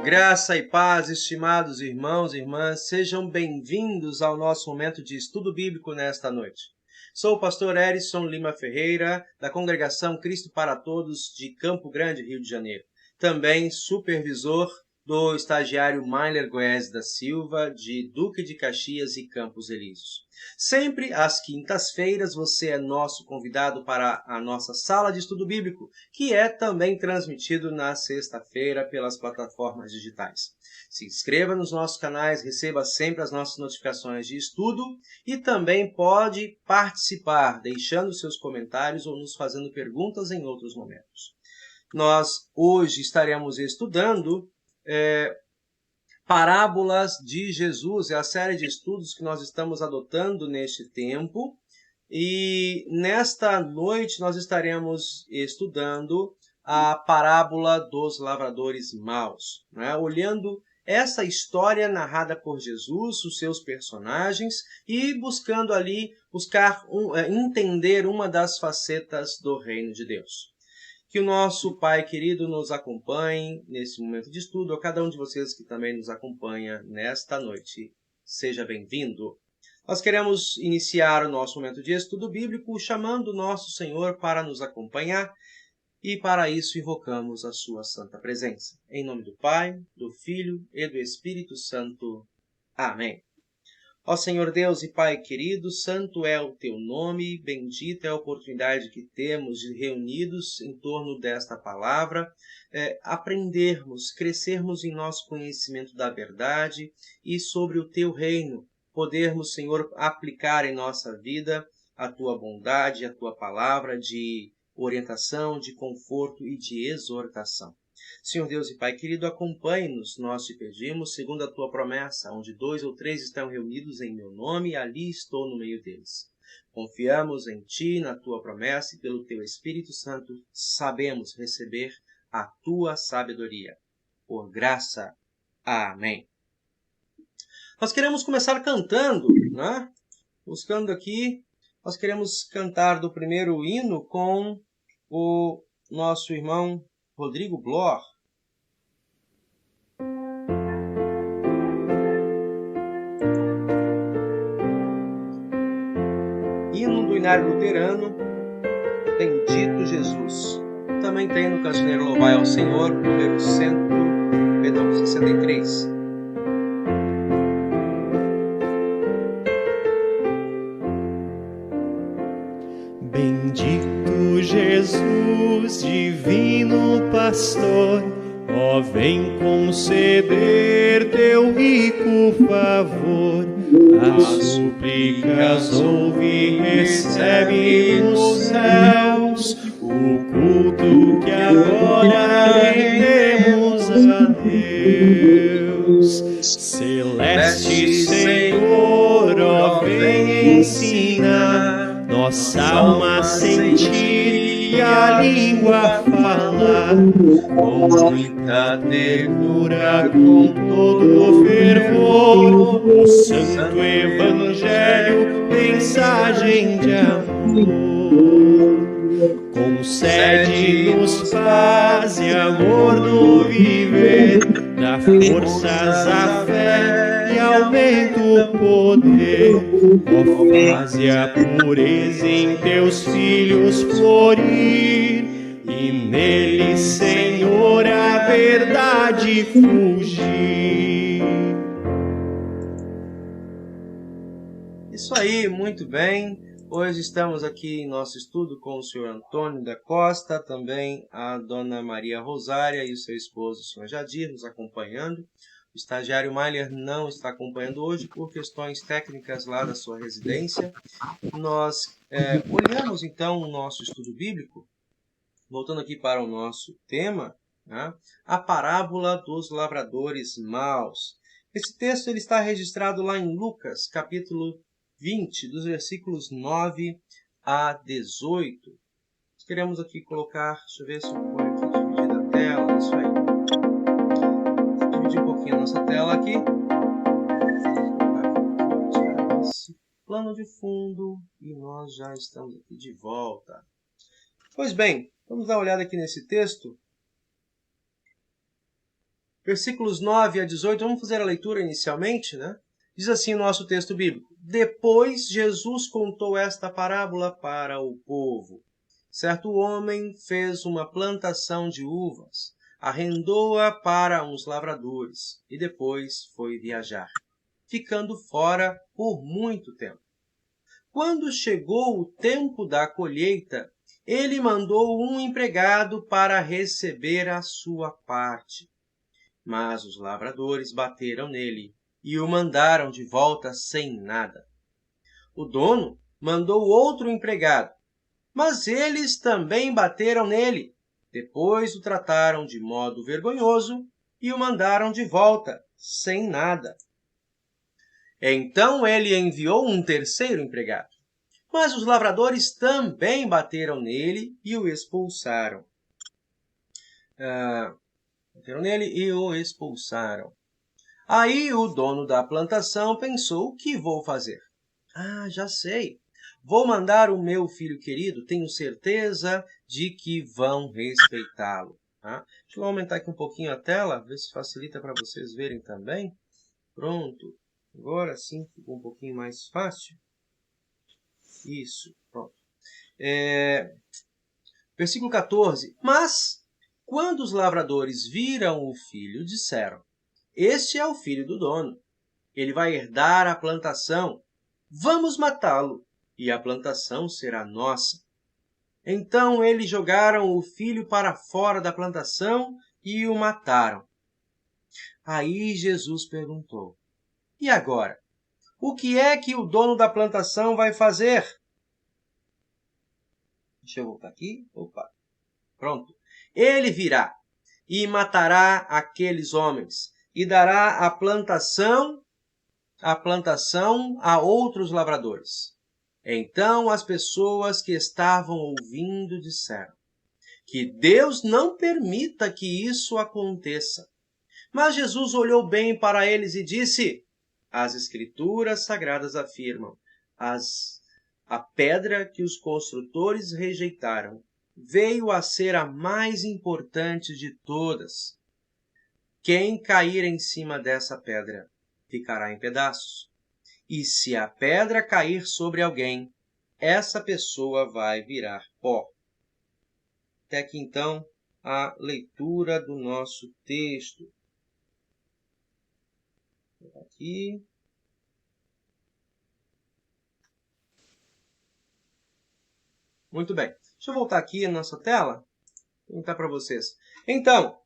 Graça e paz, estimados irmãos e irmãs, sejam bem-vindos ao nosso momento de estudo bíblico nesta noite. Sou o pastor Erison Lima Ferreira, da Congregação Cristo para Todos de Campo Grande, Rio de Janeiro. Também supervisor do estagiário Mailer Goes da Silva, de Duque de Caxias e Campos Elíseos. Sempre às quintas-feiras você é nosso convidado para a nossa sala de estudo bíblico, que é também transmitido na sexta-feira pelas plataformas digitais. Se inscreva nos nossos canais, receba sempre as nossas notificações de estudo e também pode participar, deixando seus comentários ou nos fazendo perguntas em outros momentos. Nós hoje estaremos estudando Parábolas de Jesus, é a série de estudos que nós estamos adotando neste tempo. E nesta noite nós estaremos estudando a parábola dos lavradores maus, né? Olhando essa história narrada por Jesus, os seus personagens, e buscando ali entender uma das facetas do reino de Deus. Que o nosso Pai querido nos acompanhe nesse momento de estudo, a cada um de vocês que também nos acompanha nesta noite. Seja bem-vindo. Nós queremos iniciar o nosso momento de estudo bíblico chamando o nosso Senhor para nos acompanhar e para isso invocamos a sua santa presença. Em nome do Pai, do Filho e do Espírito Santo. Amém. Ó Senhor Deus e Pai querido, santo é o teu nome, bendita é a oportunidade que temos de reunidos em torno desta palavra, aprendermos, crescermos em nosso conhecimento da verdade e sobre o teu reino, podermos, Senhor, aplicar em nossa vida a tua bondade, a tua palavra de orientação, de conforto e de exortação. Senhor Deus e Pai querido, acompanhe-nos, nós te pedimos, segundo a tua promessa, onde 2 ou 3 estão reunidos em meu nome, ali estou no meio deles. Confiamos em ti, na tua promessa e pelo teu Espírito Santo, sabemos receber a tua sabedoria. Por graça. Amém. Nós queremos começar cantando, né? Buscando aqui, nós queremos cantar do primeiro hino com o nosso irmão Rodrigo Blor. Hino do Inário Luterano, Bendito Jesus. Também tem no Cancioneiro Louvai ao Senhor, número 63. Bendito Jesus, divino pastor, ó, vem conceder teu rico favor. As súplicas ouve e recebe nos céus o culto que agora rendemos a Deus. Celeste Senhor, ó, vem ensinar nossa alma a sentir e a língua a falar, com muita ternura, com todo o fervor, o santo evangelho, mensagem de amor. Concede-nos paz e amor no viver, dá forças à fé e aumenta o poder. Ó, faze a pureza em teus filhos florir, e nele, Senhor, a verdade fugir. Isso aí, muito bem. Hoje estamos aqui em nosso estudo com o senhor Antônio da Costa, também a dona Maria Rosária e o seu esposo, o senhor Jadir, nos acompanhando. O estagiário Mailer não está acompanhando hoje por questões técnicas lá da sua residência. Nós olhamos então o nosso estudo bíblico, voltando aqui para o nosso tema, né, a parábola dos lavradores maus. Esse texto ele está registrado lá em Lucas, capítulo 20, dos versículos 9 a 18. Queremos aqui colocar, deixa eu ver se eu ponho aqui dividir a tela, isso aí. Vou dividir um pouquinho a nossa tela aqui. Tirar esse plano de fundo e nós já estamos aqui de volta. Pois bem, vamos dar uma olhada aqui nesse texto. versículos 9 a 18, vamos fazer a leitura inicialmente, né? Diz assim o nosso texto bíblico: Depois Jesus contou esta parábola para o povo. Certo homem fez uma plantação de uvas, arrendou-a para uns lavradores e depois foi viajar, ficando fora por muito tempo. Quando chegou o tempo da colheita, ele mandou um empregado para receber a sua parte. Mas os lavradores bateram nele e o mandaram de volta sem nada. O dono mandou outro empregado, mas eles também bateram nele. Depois o trataram de modo vergonhoso e o mandaram de volta sem nada. Então ele enviou um terceiro empregado. Mas os lavradores também bateram nele e o expulsaram. Aí o dono da plantação pensou: o que vou fazer? Já sei. Vou mandar o meu filho querido, tenho certeza de que vão respeitá-lo. Tá? Deixa eu aumentar aqui um pouquinho a tela, ver se facilita para vocês verem também. Pronto. Agora sim ficou um pouquinho mais fácil. Isso, pronto. Versículo 14. Mas, quando os lavradores viram o filho, disseram: Este é o filho do dono. Ele vai herdar a plantação. Vamos matá-lo, e a plantação será nossa. Então eles jogaram o filho para fora da plantação e o mataram. Aí Jesus perguntou: E agora? O que é que o dono da plantação vai fazer? Deixa eu voltar aqui. Pronto. Ele virá e matará aqueles homens e dará a plantação a outros lavradores. Então as pessoas que estavam ouvindo disseram: Que Deus não permita que isso aconteça. Mas Jesus olhou bem para eles e disse: As Escrituras Sagradas afirmam: a pedra que os construtores rejeitaram veio a ser a mais importante de todas. Quem cair em cima dessa pedra ficará em pedaços. E se a pedra cair sobre alguém, essa pessoa vai virar pó. Até aqui, então, a leitura do nosso texto. Aqui. Muito bem. Deixa eu voltar aqui na nossa tela. Vou contar para vocês. Então,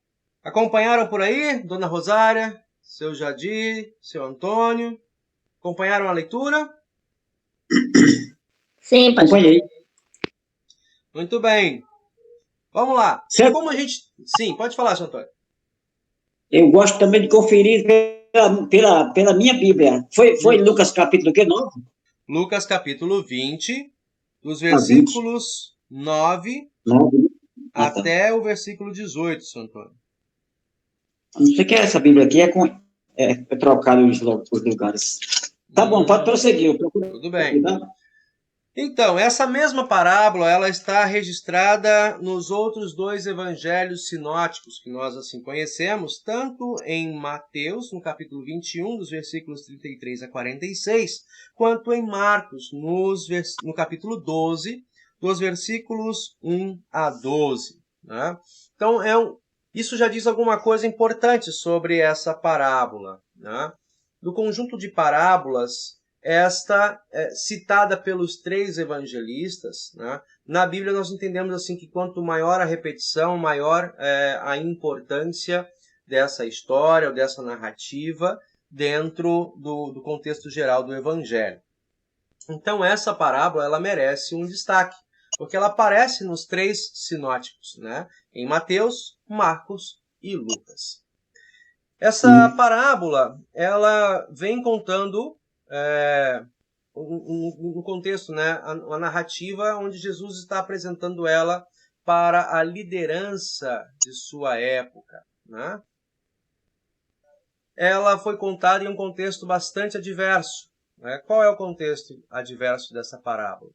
acompanharam por aí, Dona Rosária, seu Jadir, seu Antônio? Acompanharam a leitura? Sim, pastor. Acompanhei. Muito bem. Vamos lá. Certo. Como a gente... Sim, pode falar, seu Antônio. Eu gosto também de conferir pela minha Bíblia. Foi Lucas capítulo que 9? Lucas capítulo 20, dos 20. versículos 9 9. Tá. até o versículo 18, seu Antônio. Não sei que essa Bíblia aqui é trocada os lugares. Tá bom, pode prosseguir. Tudo bem. Então, essa mesma parábola, ela está registrada nos outros dois evangelhos sinóticos que nós assim conhecemos, tanto em Mateus, no capítulo 21, dos versículos 33 a 46, quanto em Marcos, no capítulo 12, dos versículos 1 a 12. Né? Então, isso já diz alguma coisa importante sobre essa parábola. Né? Do conjunto de parábolas, esta citada pelos três evangelistas, né? Na Bíblia nós entendemos assim que quanto maior a repetição, maior a importância dessa história ou dessa narrativa dentro do contexto geral do Evangelho. Então essa parábola ela merece um destaque, porque ela aparece nos três sinóticos, né? Em Mateus, Marcos e Lucas. Essa parábola ela vem contando um contexto, né? Uma narrativa onde Jesus está apresentando ela para a liderança de sua época. Né? Ela foi contada em um contexto bastante adverso. Né? Qual é o contexto adverso dessa parábola?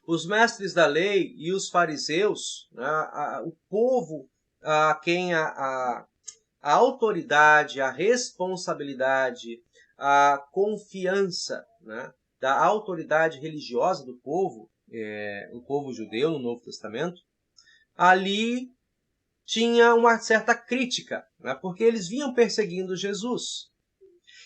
Os mestres da lei e os fariseus, né? O povo a quem a autoridade, a responsabilidade, a confiança, né, da autoridade religiosa do povo, o povo judeu no Novo Testamento, ali tinha uma certa crítica, né, porque eles vinham perseguindo Jesus.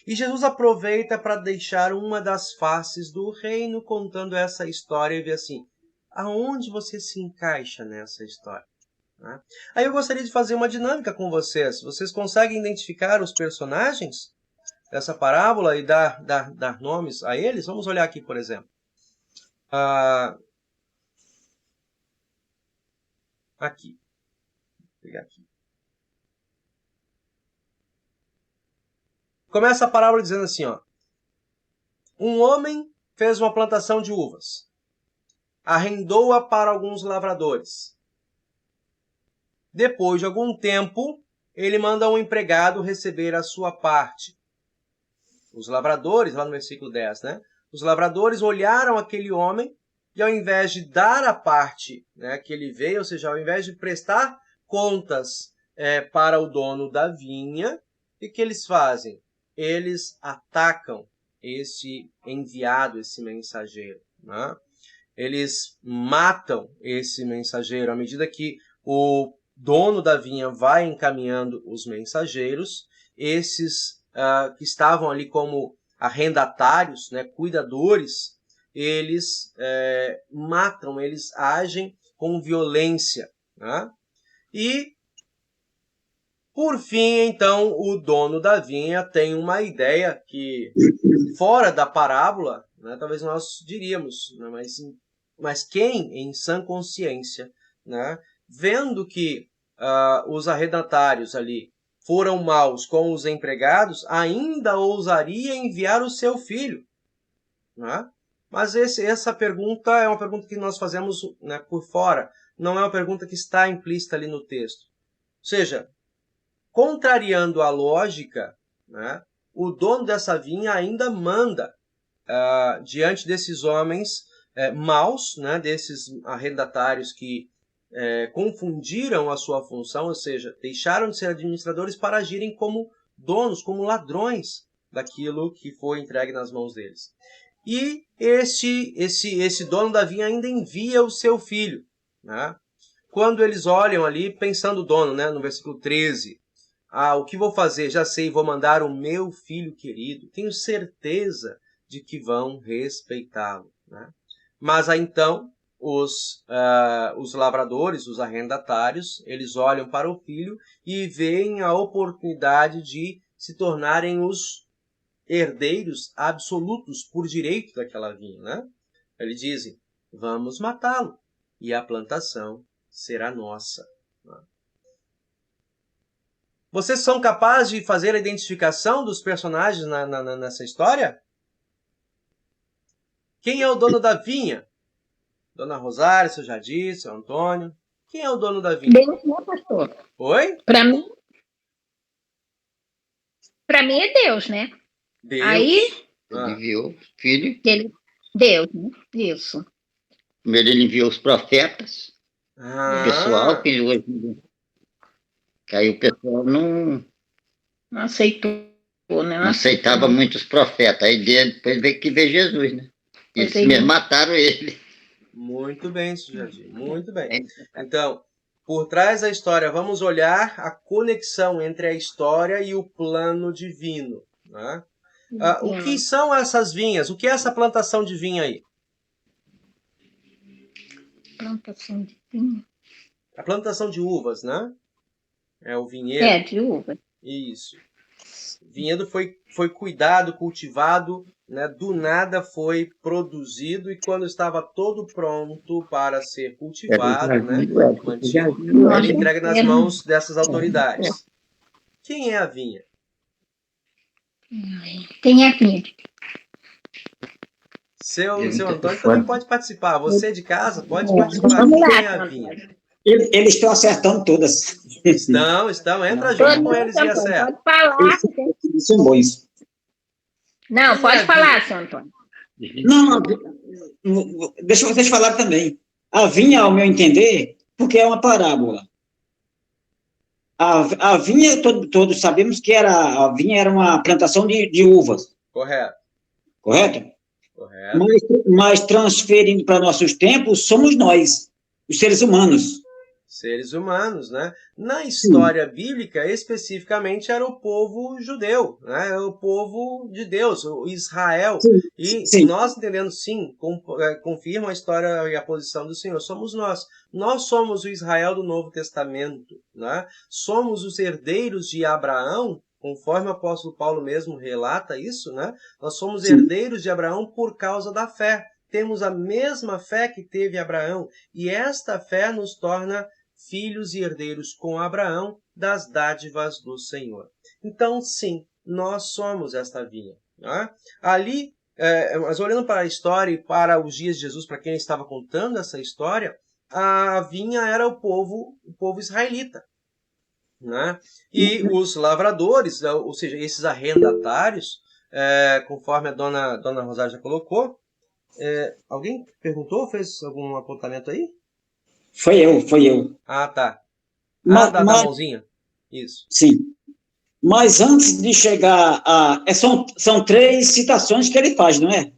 E Jesus aproveita para deixar uma das faces do reino, contando essa história e vê assim, aonde você se encaixa nessa história? Né? Aí eu gostaria de fazer uma dinâmica com vocês. Vocês conseguem identificar os personagens dessa parábola e dar nomes a eles? Vamos olhar aqui, por exemplo. Aqui. Vou pegar aqui. Começa a parábola dizendo assim, ó. Um homem fez uma plantação de uvas. Arrendou-a para alguns lavradores. Depois de algum tempo, ele manda um empregado receber a sua parte. Os lavradores, lá no versículo 10, né? Os lavradores olharam aquele homem e ao invés de dar a parte, né, que ele veio, ou seja, ao invés de prestar contas para o dono da vinha, o que eles fazem? Eles atacam esse enviado, esse mensageiro. Né? Eles matam esse mensageiro à medida que o dono da vinha vai encaminhando os mensageiros. Esses que estavam ali como arrendatários, né, cuidadores, eles matam, eles agem com violência. Né? E, por fim, então, o dono da vinha tem uma ideia que, fora da parábola, né, talvez nós diríamos, né, mas quem, em sã consciência, né, vendo que os arrendatários ali foram maus com os empregados, ainda ousaria enviar o seu filho? Né? Mas essa pergunta é uma pergunta que nós fazemos, né, por fora, não é uma pergunta que está implícita ali no texto. Ou seja, contrariando a lógica, né, o dono dessa vinha ainda manda, diante desses homens maus, né, desses arrendatários que confundiram a sua função, ou seja, deixaram de ser administradores para agirem como donos, como ladrões daquilo que foi entregue nas mãos deles. E esse dono da vinha ainda envia o seu filho. Né? Quando eles olham ali, pensando o dono, né, no versículo 13, o que vou fazer? Já sei, vou mandar o meu filho querido. Tenho certeza de que vão respeitá-lo. Né? Mas aí então, os lavradores, os arrendatários, eles olham para o filho e veem a oportunidade de se tornarem os herdeiros absolutos por direito daquela vinha. Né? Eles dizem, vamos matá-lo e a plantação será nossa. Né? Vocês são capazes de fazer a identificação dos personagens nessa história? Quem é o dono da vinha? Dona Rosária, seu Jadir, seu Antônio. Quem é o dono da vinha? Deus, né, pastor? Oi? Para mim é Deus, né? Deus. Aí, Ele enviou o filho. Deus, né? Isso. Primeiro ele enviou os profetas. O pessoal que hoje... Que aí o pessoal não aceitou, né? Não aceitava muito os profetas. Aí depois veio que veio Jesus, né? Eles mesmo mataram ele. Muito bem, Jadir. Muito bem. Então, por trás da história, vamos olhar a conexão entre a história e o plano divino. Né? O que são essas vinhas? O que é essa plantação de vinha aí? Plantação de vinha? A plantação de uvas, né? É o vinhedo. De uva. Isso. O vinhedo foi cuidado, cultivado, né? Do nada foi produzido e quando estava todo pronto para ser cultivado, né? Mantido, ele entrega nas mãos dessas autoridades. Quem é a vinha? Quem é a vinha? Seu Antônio também pode participar. Você de casa pode participar. Quem é a vinha? Eles estão acertando todas. Estão. Entra junto com eles e acerta. Pode falar. São bons. Não, pode falar, seu Antônio. Não, deixa vocês falar também. A vinha, ao meu entender, porque é uma parábola. A vinha, todos sabemos que a vinha era uma plantação de uvas, Correto. correto? Correto. Mas transferindo para nossos tempos, somos nós, os seres humanos. Seres humanos, né? Na história bíblica, especificamente, era o povo judeu, né? O povo de Deus, o Israel. E nós entendendo, sim, confirma a história e a posição do Senhor. Somos nós. Nós somos o Israel do Novo Testamento, né? Somos os herdeiros de Abraão, conforme o apóstolo Paulo mesmo relata isso, né? Nós somos herdeiros de Abraão por causa da fé. Temos a mesma fé que teve Abraão. E esta fé nos torna filhos e herdeiros com Abraão das dádivas do Senhor. Então, sim, nós somos esta vinha. Né? Ali, mas olhando para a história e para os dias de Jesus, para quem estava contando essa história, a vinha era o povo israelita. Né? E os lavradores, ou seja, esses arrendatários, conforme a dona Rosário já colocou, alguém perguntou, fez algum apontamento aí? Foi eu. Ah, tá. Da mãozinha? Isso. Sim. Mas antes de chegar a... São 3 citações que ele faz, não é?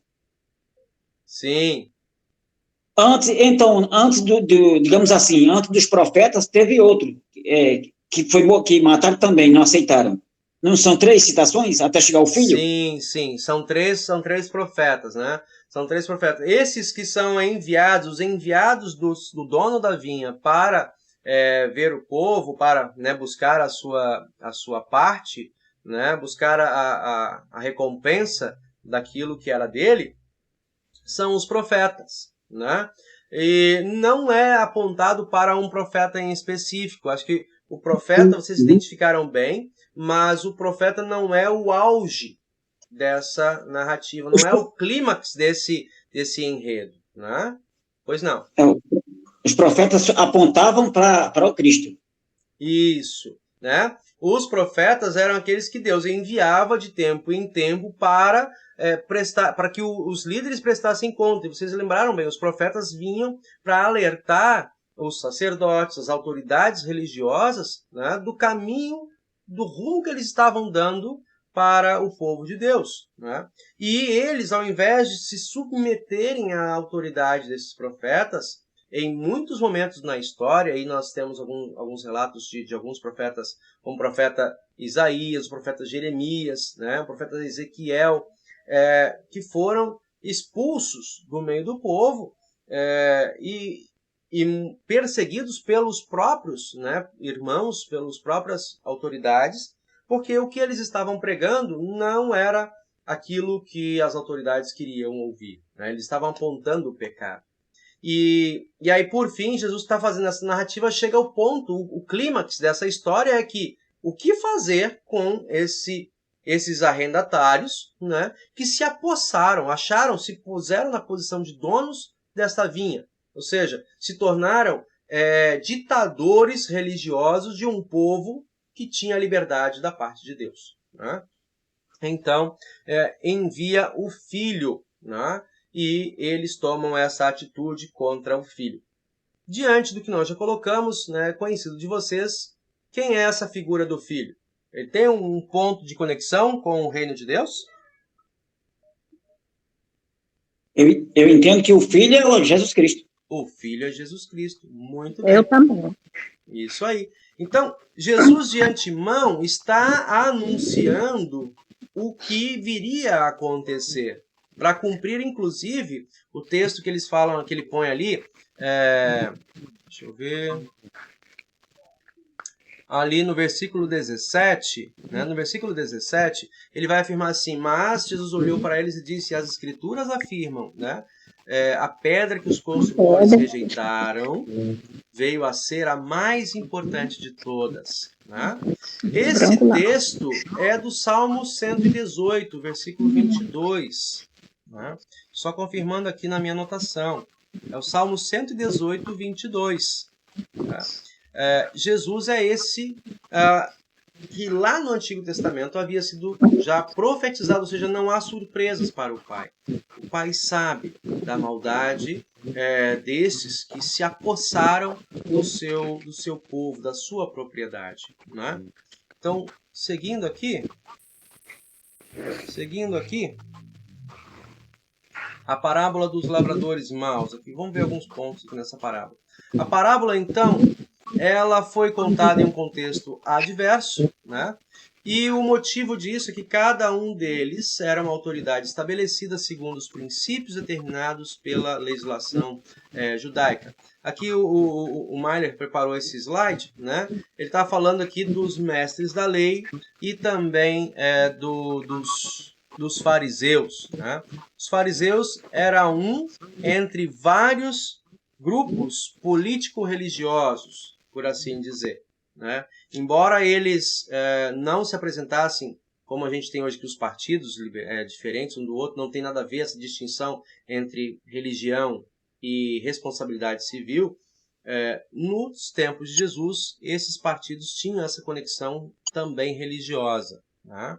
Sim. Antes digamos assim, antes dos profetas, teve outro, que mataram também, não aceitaram. Não são 3 citações até chegar ao filho? Sim. São três profetas, né? São 3 profetas. Esses que são enviados, os enviados do dono da vinha para ver o povo, para, né, buscar a sua parte, né, buscar a recompensa daquilo que era dele, são os profetas. Né? E não é apontado para um profeta em específico. Acho que o profeta, vocês identificaram bem, mas o profeta não é o auge dessa narrativa, não é o clímax desse enredo, né? Pois não. Os profetas apontavam para o Cristo. Isso, né? Os profetas eram aqueles que Deus enviava de tempo em tempo para que os líderes prestassem conta. E vocês lembraram bem, os profetas vinham para alertar os sacerdotes, as autoridades religiosas, né, do caminho, do rumo que eles estavam dando para o povo de Deus. Né? E eles, ao invés de se submeterem à autoridade desses profetas, em muitos momentos na história, e nós temos alguns relatos de alguns profetas, como o profeta Isaías, o profeta Jeremias, né, o profeta Ezequiel, que foram expulsos do meio do povo e perseguidos pelos próprios, né, irmãos, pelas próprias autoridades, porque o que eles estavam pregando não era aquilo que as autoridades queriam ouvir. Né? Eles estavam apontando o pecado. E aí, por fim, Jesus está fazendo essa narrativa, chega ao ponto, o clímax dessa história é que o que fazer com esses arrendatários, né, que se apossaram, se puseram na posição de donos desta vinha. Ou seja, se tornaram ditadores religiosos de um povo que tinha liberdade da parte de Deus. Né? Então, envia o filho, né? E eles tomam essa atitude contra o filho. Diante do que nós já colocamos, né, conhecido de vocês, quem é essa figura do filho? Ele tem um ponto de conexão com o reino de Deus? Eu entendo que o filho é Jesus Cristo. O filho é Jesus Cristo. Muito bem. Eu também. Isso aí. Então, Jesus de antemão está anunciando o que viria a acontecer. Para cumprir, inclusive, o texto que eles falam, que ele põe ali, deixa eu ver, ali no versículo 17, né, no versículo 17, ele vai afirmar assim, mas Jesus olhou para eles e disse, as escrituras afirmam, né, a pedra que os construtores rejeitaram veio a ser a mais importante de todas. Né? Esse texto é do Salmo 118, versículo 22. Né? Só confirmando aqui na minha anotação. É o Salmo 118, 22. Né? Jesus é esse que lá no Antigo Testamento havia sido já profetizado, ou seja, não há surpresas para o Pai. O Pai sabe da maldade desses que se apossaram do seu povo, da sua propriedade, né? Então, seguindo aqui, a parábola dos lavradores maus. Aqui, vamos ver alguns pontos aqui nessa parábola. A parábola, então, ela foi contada em um contexto adverso, né? E o motivo disso é que cada um deles era uma autoridade estabelecida segundo os princípios determinados pela legislação judaica. Aqui o Mailer preparou esse slide, né? Ele está falando aqui dos mestres da lei e também dos fariseus, né? Os fariseus eram um entre vários grupos político-religiosos, por assim dizer, né? Embora eles não se apresentassem como a gente tem hoje, que os partidos diferentes um do outro, não tem nada a ver essa distinção entre religião e responsabilidade civil, nos tempos de Jesus, esses partidos tinham essa conexão também religiosa, né?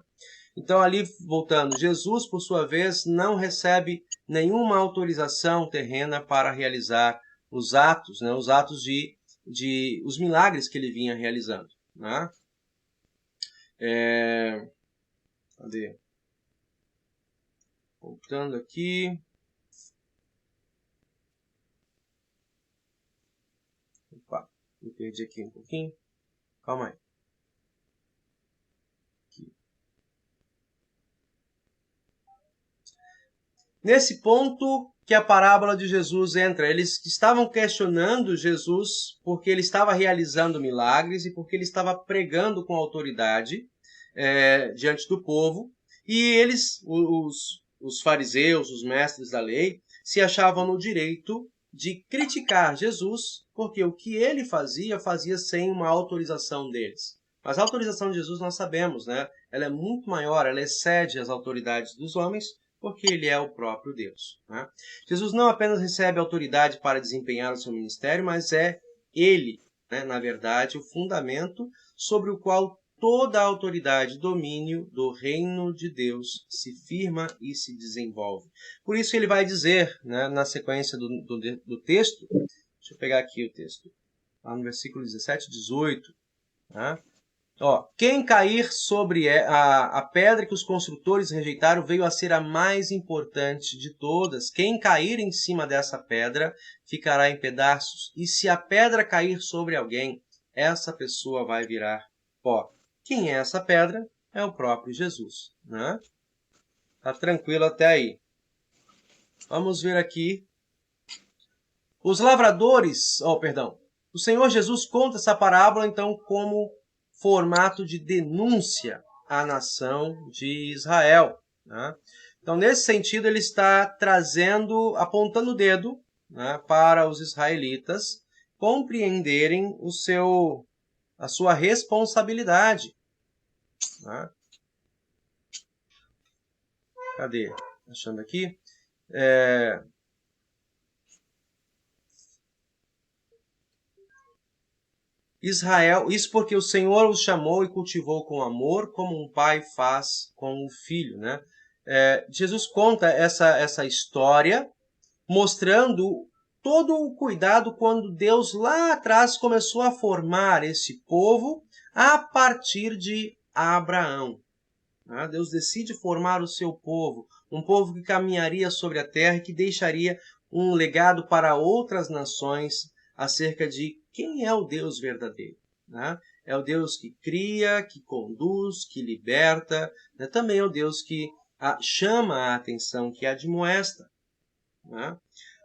Então, ali, voltando, Jesus, por sua vez, não recebe nenhuma autorização terrena para realizar os atos, né? Os atos os milagres que ele vinha realizando, né? Cadê? Voltando aqui. Opa, me perdi aqui um pouquinho. Calma aí. Nesse ponto que a parábola de Jesus entra, eles estavam questionando Jesus porque ele estava realizando milagres e porque ele estava pregando com autoridade diante do povo. E eles, os fariseus, os mestres da lei, se achavam no direito de criticar Jesus porque o que ele fazia sem uma autorização deles. Mas a autorização de Jesus nós sabemos, né? Ela é muito maior, ela excede as autoridades dos homens, porque ele é o próprio Deus, né? Jesus não apenas recebe autoridade para desempenhar o seu ministério, mas é ele, né, na verdade, o fundamento sobre o qual toda a autoridade e domínio do reino de Deus se firma e se desenvolve. Por isso ele vai dizer, né, na sequência do texto, deixa eu pegar aqui o texto, lá no versículo 17 e 18, né? Quem cair sobre a pedra que os construtores rejeitaram veio a ser a mais importante de todas. Quem cair em cima dessa pedra ficará em pedaços. E se a pedra cair sobre alguém, essa pessoa vai virar pó. Quem é essa pedra? É o próprio Jesus, né? Tá tranquilo até aí. Vamos ver aqui. Os lavradores... O Senhor Jesus conta essa parábola, então, como formato de denúncia à nação de Israel, né? Então, nesse sentido, ele está apontando o dedo, né, para os israelitas compreenderem a sua responsabilidade, né? Cadê? Achando aqui. Israel, isso porque o Senhor os chamou e cultivou com amor, como um pai faz com o filho, né? Jesus conta essa história, mostrando todo o cuidado quando Deus lá atrás começou a formar esse povo a partir de Abraão, né? Deus decide formar o seu povo, um povo que caminharia sobre a terra e que deixaria um legado para outras nações acerca de quem é o Deus verdadeiro, né? É o Deus que cria, que conduz, que liberta, né? Também é o Deus que chama a atenção, que admoesta, né?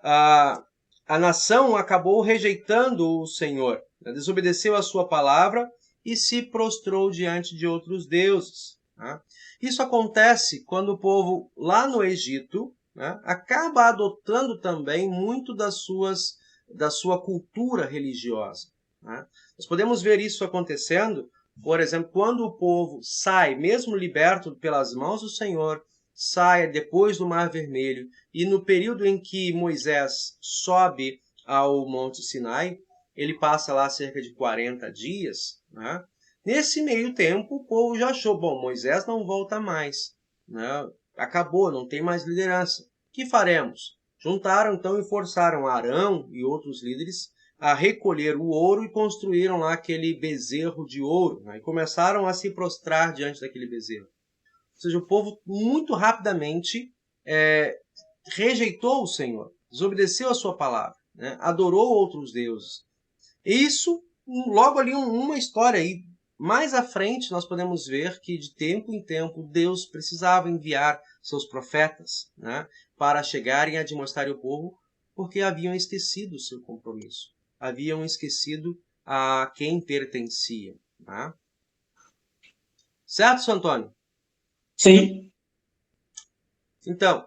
A nação acabou rejeitando o Senhor, né? Desobedeceu a sua palavra e se prostrou diante de outros deuses, né? Isso acontece quando o povo lá no Egito, né, acaba adotando também muito da sua cultura religiosa, né? Nós podemos ver isso acontecendo, por exemplo, quando o povo sai, mesmo liberto pelas mãos do Senhor, sai depois do Mar Vermelho, e no período em que Moisés sobe ao Monte Sinai, ele passa lá cerca de 40 dias, né? Nesse meio tempo, o povo já achou, Moisés não volta mais, né? Acabou, não tem mais liderança. O que faremos? Juntaram então e forçaram Arão e outros líderes a recolher o ouro e construíram lá aquele bezerro de ouro, né? E começaram a se prostrar diante daquele bezerro. Ou seja, o povo muito rapidamente rejeitou o Senhor, desobedeceu a sua palavra, né? Adorou outros deuses. Isso, logo ali, uma história aí. Mais à frente, nós podemos ver que de tempo em tempo Deus precisava enviar seus profetas, né, para chegarem a demonstrarem ao povo, porque haviam esquecido o seu compromisso, haviam esquecido a quem pertencia. Né? Certo, Sr. Antônio? Sim. Então,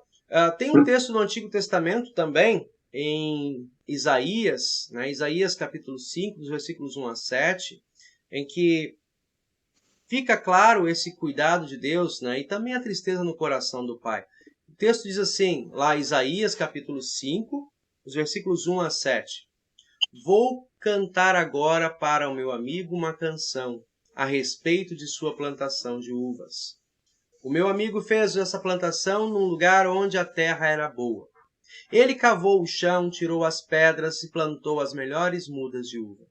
tem um texto no Antigo Testamento também, em Isaías, né, Isaías capítulo 5, dos versículos 1 a 7, em que fica claro esse cuidado de Deus, né, e também a tristeza no coração do Pai. O texto diz assim, lá Isaías capítulo 5, os versículos 1 a 7. Vou cantar agora para o meu amigo uma canção a respeito de sua plantação de uvas. O meu amigo fez essa plantação num lugar onde a terra era boa. Ele cavou o chão, tirou as pedras e plantou as melhores mudas de uva.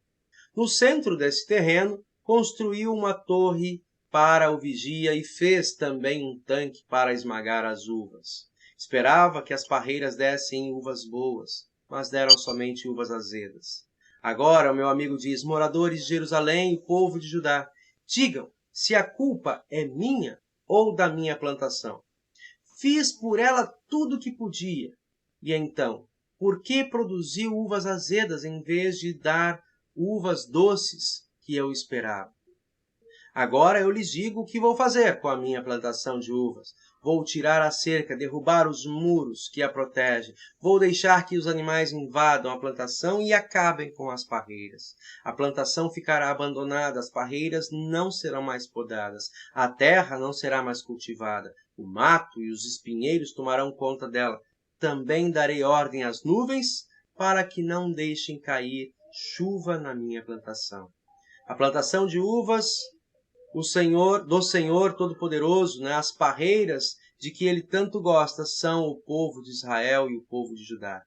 No centro desse terreno, construiu uma torre para o vigia e fez também um tanque para esmagar as uvas. Esperava que as parreiras dessem uvas boas, mas deram somente uvas azedas. Agora o meu amigo diz, moradores de Jerusalém e povo de Judá, digam se a culpa é minha ou da minha plantação. Fiz por ela tudo o que podia. E então, por que produziu uvas azedas em vez de dar uvas doces que eu esperava? Agora eu lhes digo o que vou fazer com a minha plantação de uvas. Vou tirar a cerca, derrubar os muros que a protegem. Vou deixar que os animais invadam a plantação e acabem com as parreiras. A plantação ficará abandonada, as parreiras não serão mais podadas, a terra não será mais cultivada, o mato e os espinheiros tomarão conta dela. Também darei ordem às nuvens para que não deixem cair chuva na minha plantação. A plantação de uvas do Senhor Todo-Poderoso, né, as parreiras de que ele tanto gosta, são o povo de Israel e o povo de Judá.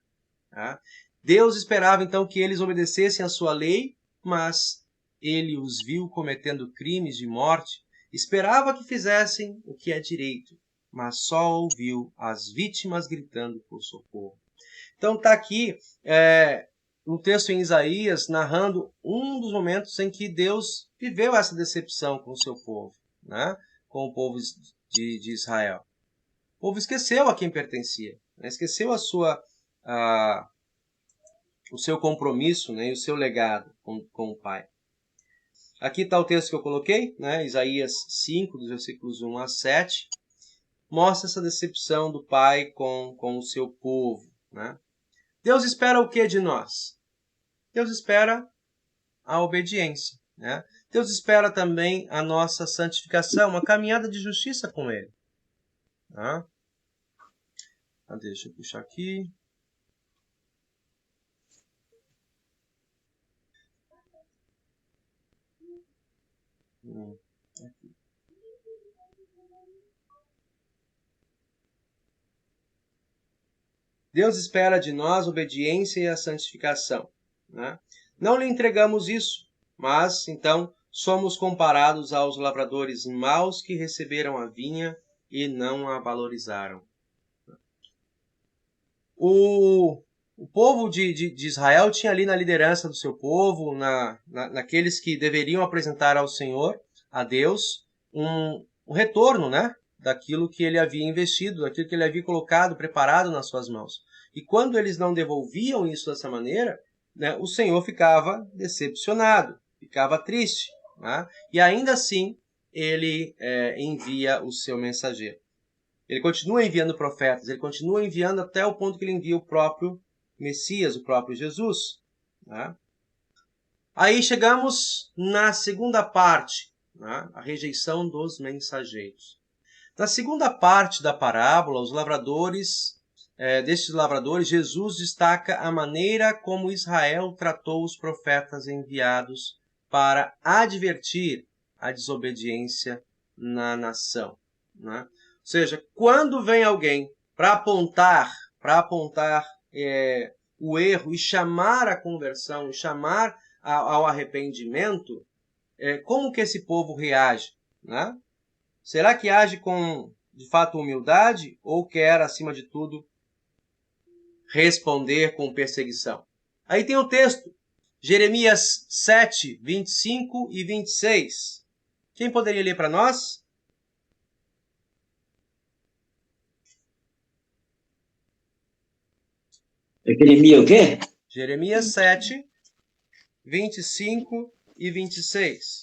Tá? Deus esperava então que eles obedecessem a sua lei, mas ele os viu cometendo crimes de morte, esperava que fizessem o que é direito, mas só ouviu as vítimas gritando por socorro. Então está aqui um texto em Isaías narrando um dos momentos em que Deus viveu essa decepção com o seu povo, né? Com o povo de Israel. O povo esqueceu a quem pertencia, né? Esqueceu o seu compromisso, né? E o seu legado com o Pai. Aqui está o texto que eu coloquei, né? Isaías 5, dos versículos 1 a 7. Mostra essa decepção do Pai com o seu povo. Né? Deus espera o que de nós? Deus espera a obediência. Né? Deus espera também a nossa santificação, uma caminhada de justiça com Ele. Tá? Deixa eu puxar aqui. Aqui. Deus espera de nós a obediência e a santificação. Né? Não lhe entregamos isso, mas, então, somos comparados aos lavradores maus que receberam a vinha e não a valorizaram. O povo de Israel tinha ali na liderança do seu povo, naqueles que deveriam apresentar ao Senhor, a Deus, um retorno, né? Daquilo que ele havia investido, daquilo que ele havia colocado, preparado nas suas mãos. E quando eles não devolviam isso dessa maneira, né, o Senhor ficava decepcionado, ficava triste. Né? E ainda assim, ele envia o seu mensageiro. Ele continua enviando profetas, ele continua enviando até o ponto que ele envia o próprio Messias, o próprio Jesus. Né? Aí chegamos na segunda parte, né? A rejeição dos mensageiros. Na segunda parte da parábola, destes lavradores, Jesus destaca a maneira como Israel tratou os profetas enviados para advertir a desobediência na nação. Né? Ou seja, quando vem alguém para apontar, para apontar o erro e chamar a conversão, e chamar ao arrependimento, como que esse povo reage, né? Será que age com, de fato, humildade ou quer, acima de tudo, responder com perseguição? Aí tem o texto, Jeremias 7, 25 e 26. Quem poderia ler para nós? Jeremias o quê? Jeremias 7, 25 e 26.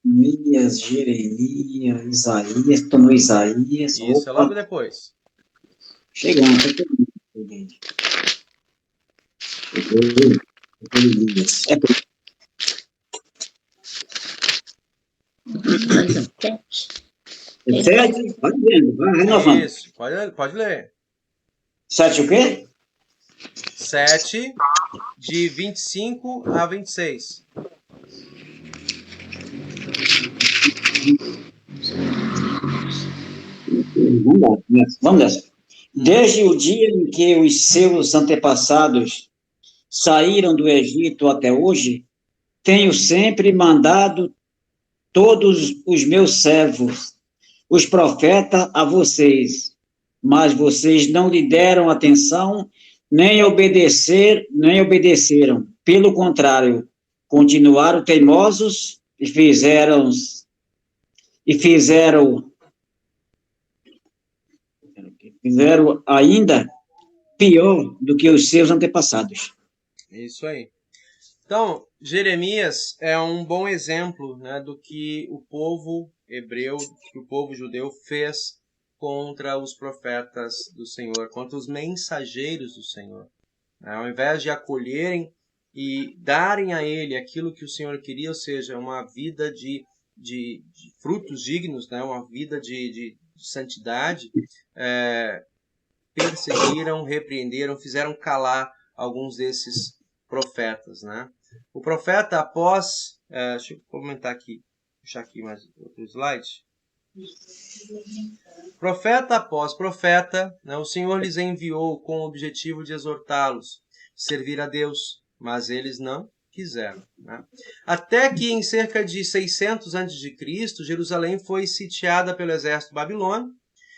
Jeremias, Isaías, estou no Isaías. Isso, é logo depois. Chegando. Sete? Vai vendo, vai renovando. Isso, pode ler. 7 o quê? 7, de 25 a 26. Vamos nessa. Desde o dia em que os seus antepassados saíram do Egito até hoje, tenho sempre mandado todos os meus servos, os profetas, a vocês, mas vocês não lhe deram atenção, nem obedeceram. Pelo contrário, continuaram teimosos e fizeram ainda pior do que os seus antepassados. Isso aí. Então, Jeremias é um bom exemplo, né, do que o povo hebreu, que o povo judeu fez contra os profetas do Senhor, contra os mensageiros do Senhor. Ao invés de acolherem e darem a ele aquilo que o Senhor queria, ou seja, uma vida de frutos dignos, né, uma vida de santidade, perseguiram, repreenderam, fizeram calar alguns desses profetas, né? O profeta após... deixa eu comentar aqui, puxar aqui mais outro slide. Profeta após profeta, né, o Senhor lhes enviou com o objetivo de exortá-los, servir a Deus, mas eles não quiseram, né? Até que em cerca de 600 a.C., Jerusalém foi sitiada pelo exército babilônio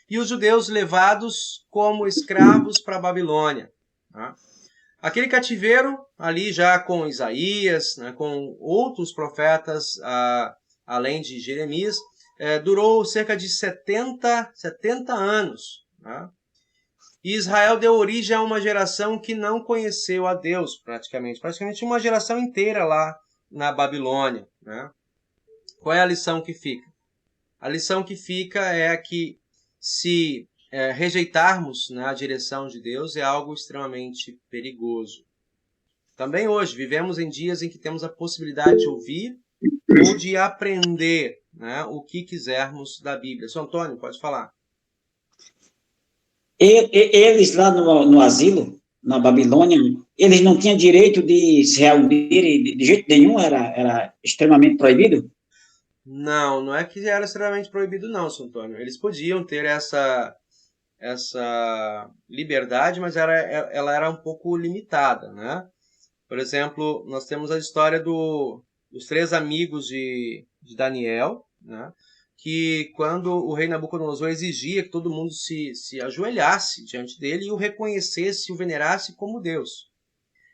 e os judeus levados como escravos para a Babilônia, né? Aquele cativeiro, ali já com Isaías, né, com outros profetas, além de Jeremias, durou cerca de 70 anos, né? E Israel deu origem a uma geração que não conheceu a Deus, praticamente uma geração inteira lá na Babilônia, né? Qual é a lição que fica? A lição que fica é que se rejeitarmos, né, a direção de Deus é algo extremamente perigoso. Também hoje vivemos em dias em que temos a possibilidade de ouvir ou de aprender, né, o que quisermos da Bíblia. São Antônio, pode falar. Eles lá no asilo, na Babilônia, eles não tinham direito de se reunir de jeito nenhum, era extremamente proibido? Não é que era extremamente proibido não, São Antônio. Eles podiam ter essa liberdade, mas ela era um pouco limitada, né? Por exemplo, nós temos a história dos 3 amigos de Daniel, né? Que quando o rei Nabucodonosor exigia que todo mundo se ajoelhasse diante dele e o reconhecesse, o venerasse como Deus.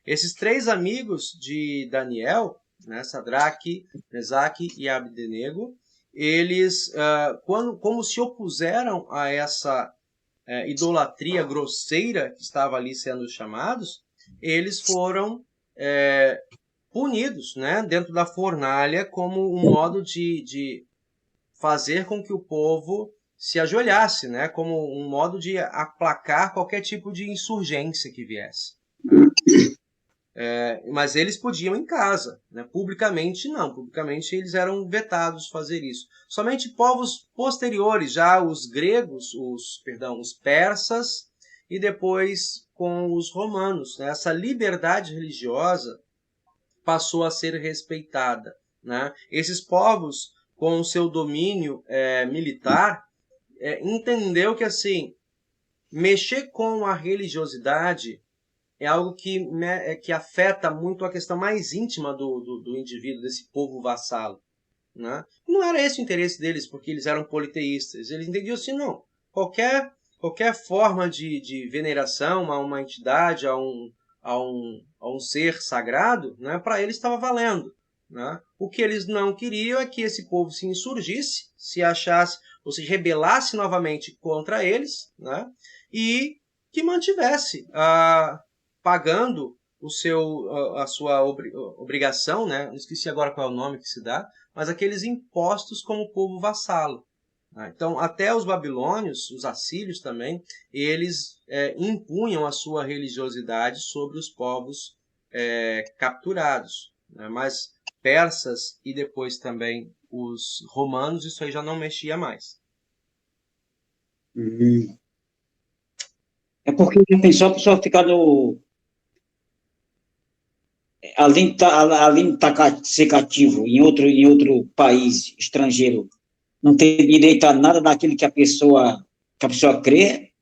Esses 3 amigos de Daniel, né, Sadraque, Mesaque e Abdenego, eles, como se opuseram a essa idolatria grosseira que estava ali sendo chamados, eles foram punidos, né, dentro da fornalha como um modo de fazer com que o povo se ajoelhasse, né, como um modo de aplacar qualquer tipo de insurgência que viesse. Mas eles podiam em casa, né? Publicamente não, publicamente eles eram vetados de fazer isso. Somente povos posteriores, já os gregos, os persas e depois com os romanos, né? Essa liberdade religiosa passou a ser respeitada, né? Esses povos, com o seu domínio militar, entendeu que assim, mexer com a religiosidade é algo que afeta muito a questão mais íntima do indivíduo, desse povo vassalo. Né? Não era esse o interesse deles, porque eles eram politeístas. Eles entendiam assim, não. Qualquer forma de veneração a uma entidade, a um ser sagrado, né, para eles estava valendo. Né? O que eles não queriam é que esse povo se insurgisse, se achasse, ou se rebelasse novamente contra eles, né? E que mantivesse pagando a sua obrigação, né? Não esqueci agora qual é o nome que se dá, mas aqueles impostos como povo vassalo. Então, até os babilônios, os assírios também, eles impunham a sua religiosidade sobre os povos capturados. Né? Mas persas e depois também os romanos, isso aí já não mexia mais. É porque tem só a pessoa ficar no. Além de ser cativo em outro país estrangeiro, não ter direito a nada daquilo que a pessoa crê.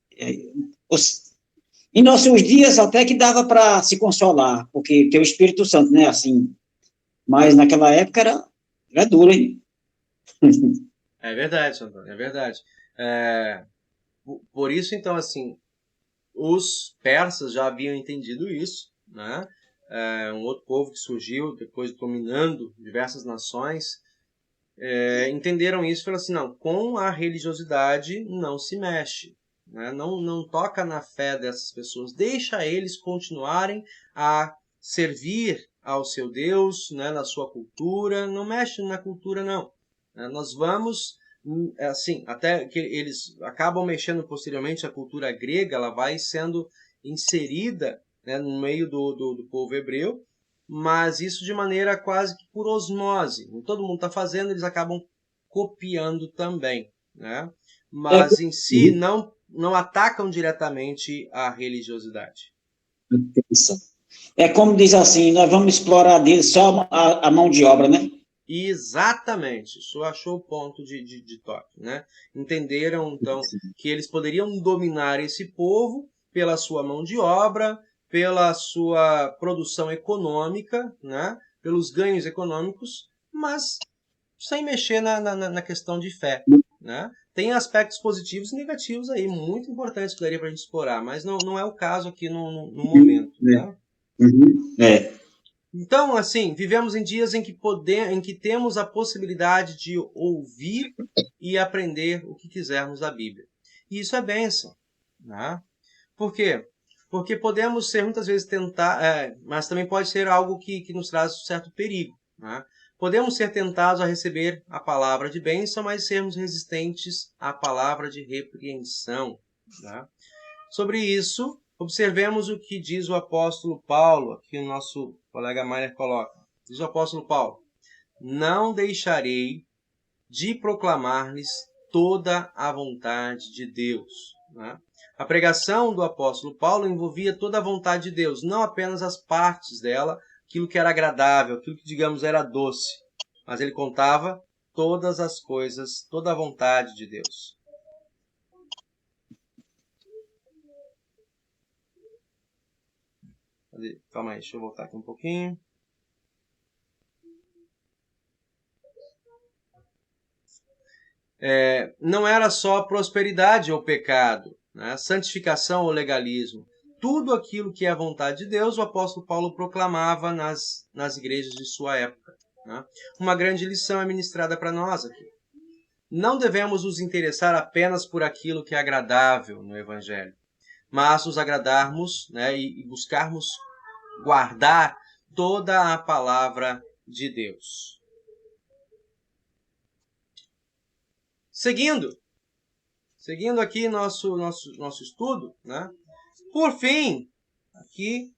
Em nossos dias até que dava para se consolar, porque tem o Espírito Santo, né? Assim, mas naquela época era duro, hein? É verdade, Antônio, é verdade. Por isso, então, assim, os persas já haviam entendido isso, né? Um outro povo que surgiu depois dominando diversas nações, entenderam isso e falaram assim, não, com a religiosidade não se mexe, né? Não toca na fé dessas pessoas, deixa eles continuarem a servir ao seu Deus, né, na sua cultura, não mexe na cultura não. Nós vamos, assim, até que eles acabam mexendo posteriormente, a cultura grega, ela vai sendo inserida, né, no meio do povo hebreu, mas isso de maneira quase que por osmose. Todo mundo está fazendo, eles acabam copiando também. Né? Mas em si não atacam diretamente a religiosidade. É como diz assim, nós vamos explorar deles só a mão de obra, né? Exatamente, isso achou o ponto de toque. Né? Entenderam, então, que eles poderiam dominar esse povo pela sua mão de obra, pela sua produção econômica, né? Pelos ganhos econômicos, mas sem mexer na questão de fé. Né? Tem aspectos positivos e negativos aí, muito importantes que daria para a gente explorar, mas não é o caso aqui no momento. Tá? Então, assim, vivemos em dias em que temos a possibilidade de ouvir e aprender o que quisermos da Bíblia. E isso é bênção. Né? Por quê? Porque podemos ser muitas vezes mas também pode ser algo que nos traz um certo perigo. Né? Podemos ser tentados a receber a palavra de bênção, mas sermos resistentes à palavra de repreensão. Né? Sobre isso, observemos o que diz o apóstolo Paulo, aqui o nosso colega Maier coloca. Diz o apóstolo Paulo: não deixarei de proclamar-lhes toda a vontade de Deus. Né? A pregação do apóstolo Paulo envolvia toda a vontade de Deus, não apenas as partes dela, aquilo que era agradável, aquilo que, digamos, era doce. Mas ele contava todas as coisas, toda a vontade de Deus. Calma aí, deixa eu voltar aqui um pouquinho. Não era só prosperidade ou pecado, né? Santificação ou legalismo. Tudo aquilo que é a vontade de Deus, o apóstolo Paulo proclamava nas igrejas de sua época. Né? Uma grande lição é ministrada para nós aqui. Não devemos nos interessar apenas por aquilo que é agradável no Evangelho, mas nos agradarmos, né, e buscarmos guardar toda a palavra de Deus. Seguindo aqui nosso estudo, né? Por fim, aqui,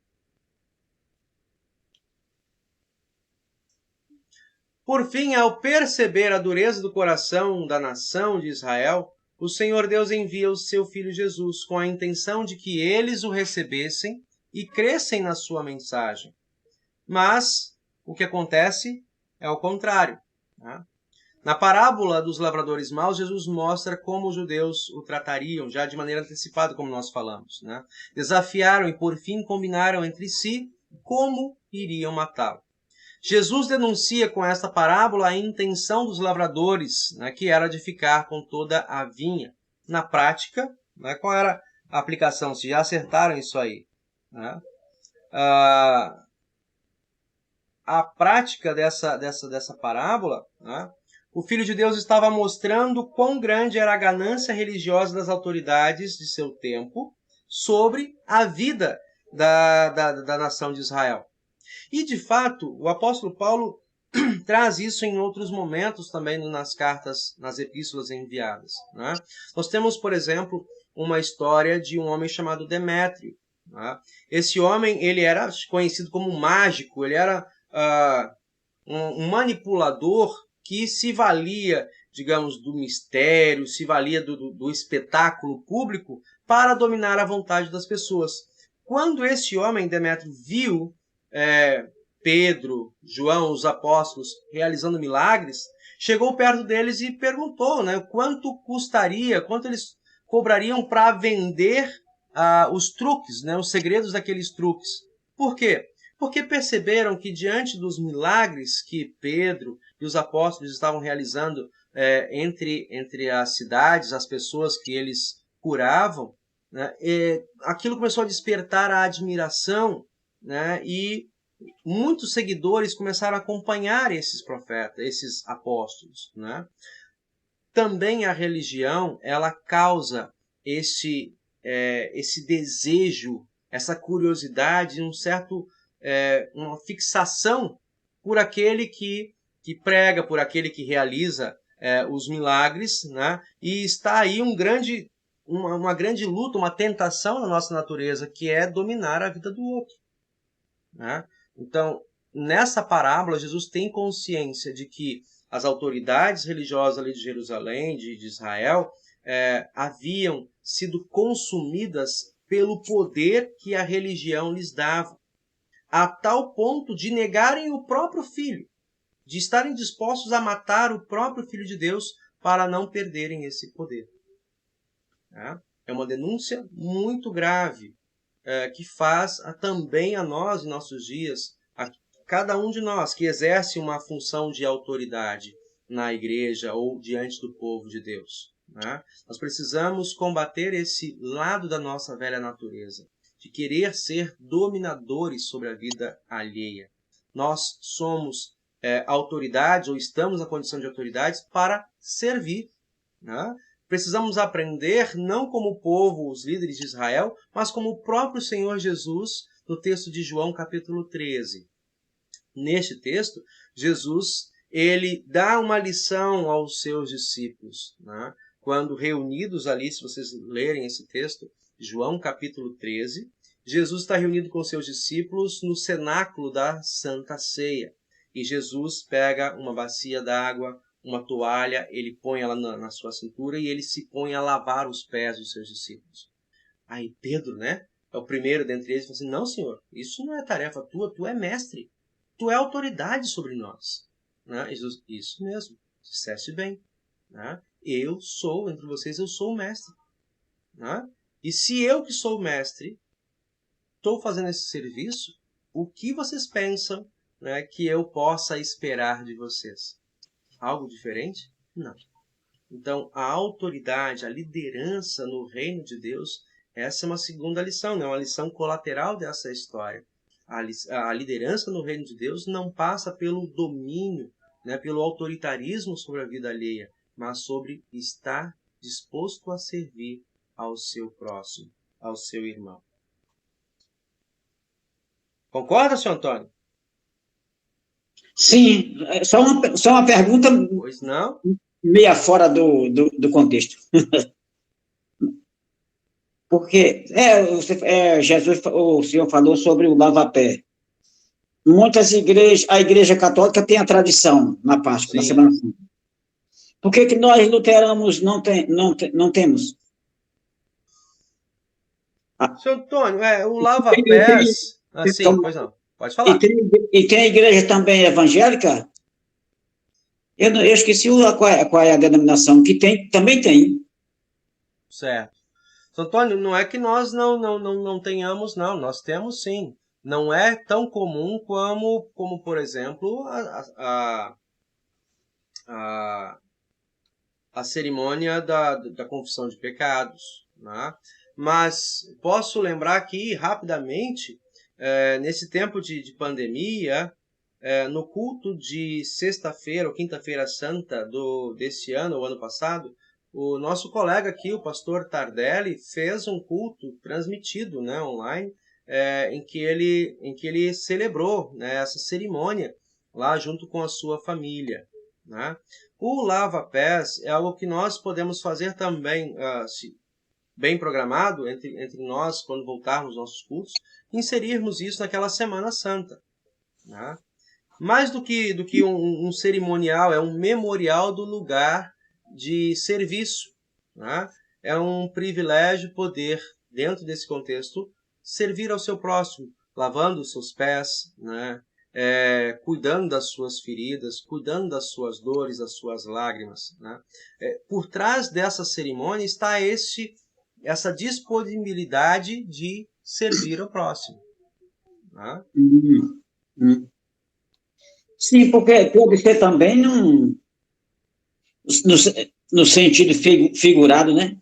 ao perceber a dureza do coração da nação de Israel, o Senhor Deus envia o seu Filho Jesus com a intenção de que eles o recebessem e crescem na sua mensagem. Mas o que acontece é o contrário. Né? Na parábola dos lavradores maus, Jesus mostra como os judeus o tratariam, já de maneira antecipada, como nós falamos, né? Desafiaram e, por fim, combinaram entre si como iriam matá-lo. Jesus denuncia com esta parábola a intenção dos lavradores, né, que era de ficar com toda a vinha. Na prática, né, qual era a aplicação? Se já acertaram isso aí, né? A prática dessa parábola, né, o Filho de Deus estava mostrando quão grande era a ganância religiosa das autoridades de seu tempo sobre a vida da nação de Israel. E, de fato, o apóstolo Paulo traz isso em outros momentos também nas cartas, nas epístolas enviadas, né? Nós temos, por exemplo, uma história de um homem chamado Demétrio, né? Esse homem, ele era conhecido como mágico, ele era um manipulador que se valia, digamos, do mistério, se valia do espetáculo público para dominar a vontade das pessoas. Quando esse homem, Demétrio, viu Pedro, João, os apóstolos, realizando milagres, chegou perto deles e perguntou, né, quanto custaria, quanto eles cobrariam para vender os truques, né, os segredos daqueles truques. Por quê? Porque perceberam que diante dos milagres que Pedro e os apóstolos estavam realizando entre as cidades, as pessoas que eles curavam, né, aquilo começou a despertar a admiração, né, e muitos seguidores começaram a acompanhar esses profetas, esses apóstolos, né? Também a religião, ela causa esse desejo, essa curiosidade, uma fixação por aquele que prega, por aquele que realiza os milagres, né? E está aí uma grande luta, uma tentação na nossa natureza, que é dominar a vida do outro, né? Então, nessa parábola, Jesus tem consciência de que as autoridades religiosas ali de Jerusalém, de Israel, haviam sido consumidas pelo poder que a religião lhes dava, a tal ponto de negarem o próprio Filho, de estarem dispostos a matar o próprio Filho de Deus para não perderem esse poder. É uma denúncia muito grave, que faz também a nós, em nossos dias, a cada um de nós que exerce uma função de autoridade na igreja ou diante do povo de Deus, né? Nós precisamos combater esse lado da nossa velha natureza, de querer ser dominadores sobre a vida alheia. Nós somos autoridades, ou estamos na condição de autoridades, para servir, né? Precisamos aprender, não como o povo, os líderes de Israel, mas como o próprio Senhor Jesus, no texto de João, capítulo 13. Neste texto, Jesus ele dá uma lição aos seus discípulos, né? Quando reunidos ali, se vocês lerem esse texto, João, capítulo 13, Jesus está reunido com seus discípulos no cenáculo da Santa Ceia. E Jesus pega uma bacia d'água, uma toalha, ele põe ela na sua cintura e ele se põe a lavar os pés dos seus discípulos. Aí Pedro, né, é o primeiro dentre eles, fala assim, não, Senhor, isso não é tarefa tua, tu é mestre, tu é autoridade sobre nós. Né? Jesus, isso mesmo, disseste bem. Né? Eu sou, entre vocês, eu sou o mestre. Né? E se eu que sou o mestre, estou fazendo esse serviço, o que vocês pensam, né, que eu possa esperar de vocês? Algo diferente? Não. Então, a autoridade, a liderança no reino de Deus, essa é uma segunda lição, né? Uma lição colateral dessa história. A liderança no reino de Deus não passa pelo domínio, né, pelo autoritarismo sobre a vida alheia, mas sobre estar disposto a servir ao seu próximo, ao seu irmão. Concorda, senhor Antônio? Sim, só uma pergunta Pois não? meia fora do contexto. Porque Jesus, o senhor falou sobre o lava-pé. Muitas igrejas, a igreja católica tem a tradição na Páscoa, Sim. na Semana Santa. Por que nós luteranos não temos? Senhor Antônio, o lava-pés... sim, pois não. Pode falar. E tem igreja também evangélica? Eu esqueci qual é a denominação que tem, também tem. Certo. Antônio, não é que nós não tenhamos, não. Nós temos sim. Não é tão comum como por exemplo, a, a cerimônia da confissão de pecados. Né? Mas posso lembrar aqui rapidamente, nesse tempo de pandemia, no culto de sexta-feira ou quinta-feira santa desse ano, ou ano passado, o nosso colega aqui, o pastor Tardelli, fez um culto transmitido, né, online, em que ele celebrou, né, essa cerimônia lá junto com a sua família. Né? O lava-pés é algo que nós podemos fazer também, bem programado, entre nós, quando voltarmos aos nossos cultos, inserirmos isso naquela Semana Santa. Né? Mais do que um cerimonial, é um memorial do lugar de serviço. Né? É um privilégio poder, dentro desse contexto, servir ao seu próximo, lavando os seus pés, né? Cuidando das suas feridas, cuidando das suas dores, das suas lágrimas. Né? Por trás dessa cerimônia está essa disponibilidade de servir ao próximo. Né? Sim, porque pode ser também no sentido figurado, né?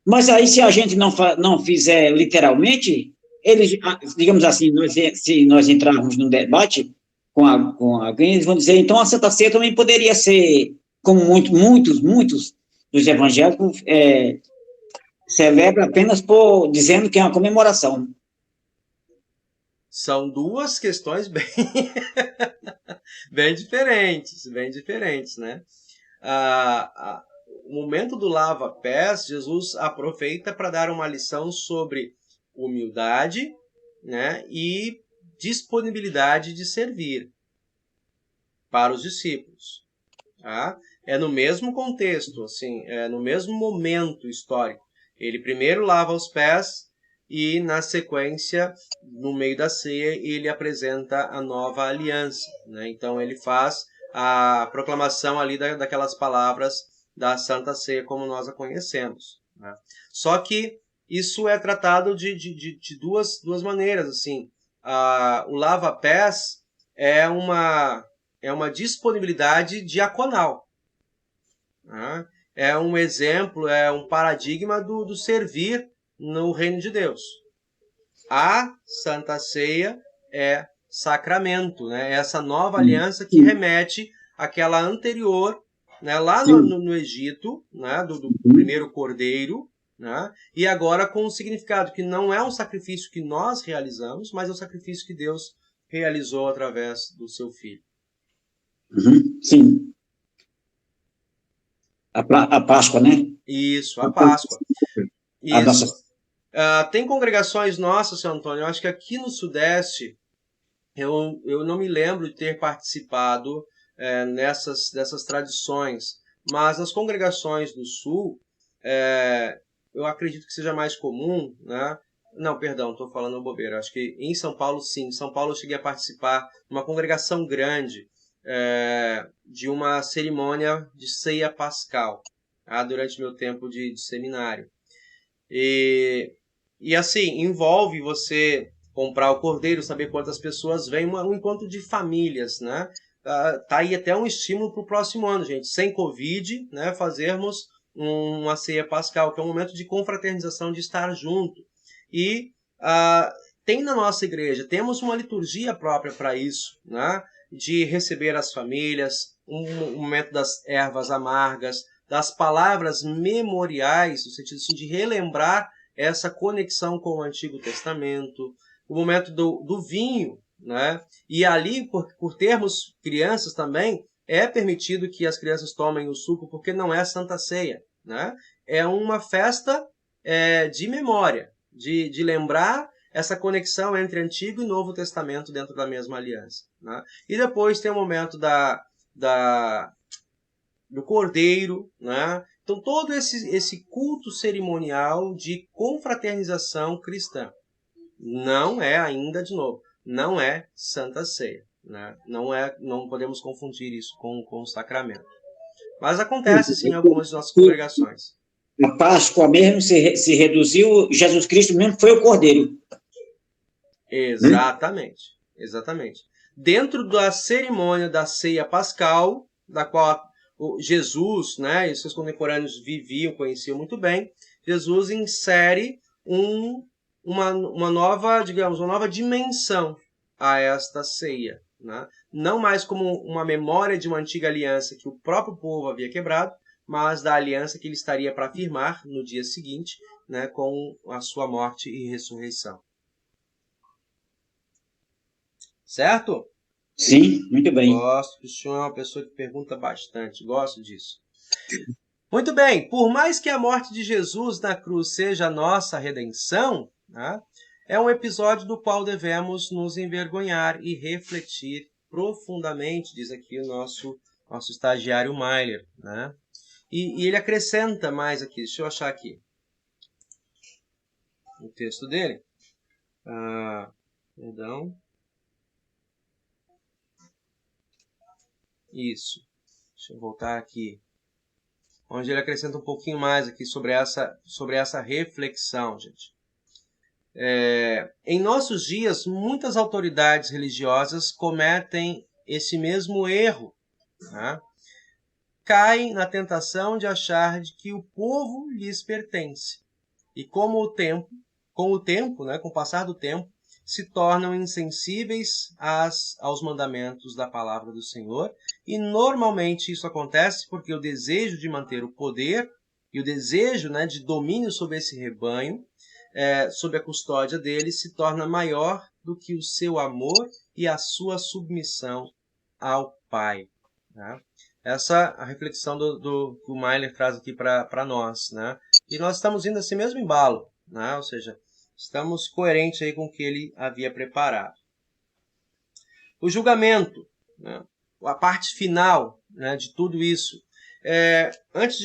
Mas aí, se a gente não fizer literalmente, eles, digamos assim, se nós entrarmos num debate com alguém, eles vão dizer, então a Santa Ceia também poderia ser, como muitos dos evangélicos celebram apenas dizendo que é uma comemoração. São duas questões bem diferentes, né? O momento do lava-pés, Jesus aproveita para dar uma lição sobre humildade, né, e disponibilidade de servir para os discípulos. Tá? É no mesmo contexto, assim, no mesmo momento histórico. Ele primeiro lava os pés e, na sequência, no meio da ceia, ele apresenta a nova aliança. Né? Então, ele faz a proclamação ali daquelas palavras da Santa Ceia como nós a conhecemos. Né? Só que isso é tratado de duas maneiras. Assim. O lava-pés é uma disponibilidade diaconal. Né? É um exemplo, é um paradigma do servir no reino de Deus. A Santa Ceia é sacramento, né? É essa nova aliança que remete àquela anterior, né? Lá no Egito, né? do primeiro cordeiro, né? E agora com um significado que não é um sacrifício que nós realizamos, mas é um sacrifício que Deus realizou através do seu Filho. Sim. A Páscoa, né? Isso, a Páscoa. Isso. Tem congregações nossas, seu Antônio, eu acho que aqui no Sudeste, eu não me lembro de ter participado dessas tradições, mas nas congregações do Sul, eu acredito que seja mais comum, né? Não, perdão, estou falando bobeira. Acho que em São Paulo, sim. Em São Paulo eu cheguei a participar de uma congregação grande, de uma cerimônia de ceia pascal, durante meu tempo de seminário. E assim, envolve você comprar o cordeiro, saber quantas pessoas vêm, um encontro de famílias, né? Tá aí até um estímulo para o próximo ano, gente, sem Covid, né? Fazermos uma ceia pascal, que é um momento de confraternização, de estar junto. E tem na nossa igreja, temos uma liturgia própria para isso, né? De receber as famílias, um momento das ervas amargas, das palavras memoriais, no sentido assim, de relembrar essa conexão com o Antigo Testamento, o momento do vinho, né? E ali, por termos crianças também, é permitido que as crianças tomem o suco, porque não é Santa Ceia, né? É uma festa de memória, de lembrar essa conexão entre Antigo e Novo Testamento dentro da mesma aliança. Né? E depois tem o momento do cordeiro, né? Então todo esse culto cerimonial de confraternização cristã não é ainda, de novo, não é Santa Ceia. né? Não podemos confundir isso com o sacramento. Mas acontece sim em algumas de nossas congregações. A Páscoa mesmo se reduziu, Jesus Cristo mesmo foi o Cordeiro. Exatamente, exatamente. Dentro da cerimônia da ceia pascal, da qual Jesus, né, e seus contemporâneos viviam, conheciam muito bem, Jesus insere uma nova, digamos, uma nova dimensão a esta ceia, né? Não mais como uma memória de uma antiga aliança que o próprio povo havia quebrado, mas da aliança que ele estaria para firmar no dia seguinte, né, com a sua morte e ressurreição. Certo? Sim, muito bem. Gosto, o senhor é uma pessoa que pergunta bastante, gosto disso. Muito bem, por mais que a morte de Jesus na cruz seja a nossa redenção, né, é um episódio do qual devemos nos envergonhar e refletir profundamente, diz aqui o nosso estagiário Mailer, né? E ele acrescenta mais aqui, deixa eu achar aqui o texto dele. Perdão. Isso. Deixa eu voltar aqui. Onde ele acrescenta um pouquinho mais aqui sobre essa reflexão, gente. Em nossos dias, muitas autoridades religiosas cometem esse mesmo erro, né? Caem na tentação de achar que o povo lhes pertence. E com o tempo, né, com o passar do tempo, se tornam insensíveis aos mandamentos da palavra do Senhor. E normalmente isso acontece porque o desejo de manter o poder e o desejo, né, de domínio sobre esse rebanho, sob a custódia dele, se torna maior do que o seu amor e a sua submissão ao Pai. Né? Essa é a reflexão que o Mailer traz aqui para nós. Né? E nós estamos indo nesse mesmo embalo, né? Ou seja, estamos coerentes aí com o que ele havia preparado. O julgamento, né? A parte final, né, de tudo isso. Antes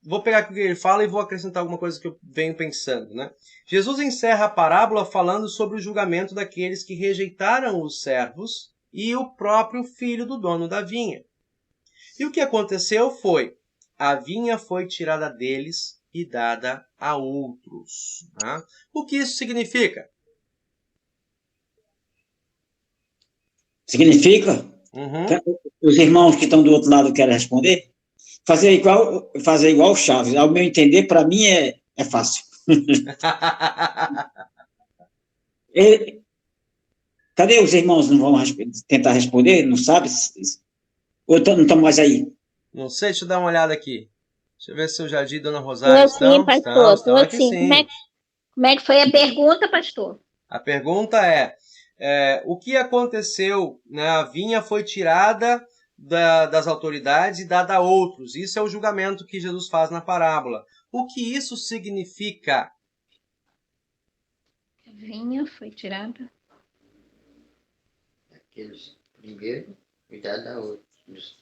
vou pegar aqui o que ele fala e vou acrescentar alguma coisa que eu venho pensando. Né? Jesus encerra a parábola falando sobre o julgamento daqueles que rejeitaram os servos e o próprio filho do dono da vinha. E o que aconteceu foi, a vinha foi tirada deles e dada a outros. Né? O que isso significa? Significa? Os irmãos que estão do outro lado querem responder? Fazer igual o Chaves. Ao meu entender, para mim é fácil. Cadê os irmãos? Não vão tentar responder? Não sabe? Ou não estão mais aí? Não sei, deixa eu dar uma olhada aqui. Deixa eu ver se o Jardim e Dona Rosário estão. Pastor, estão aqui sim. Como é que foi a pergunta, pastor? A pergunta o que aconteceu? Né? A vinha foi tirada das autoridades e dada a outros. Isso é o julgamento que Jesus faz na parábola. O que isso significa? A vinha foi tirada. Aqueles primeiro e dada a outros.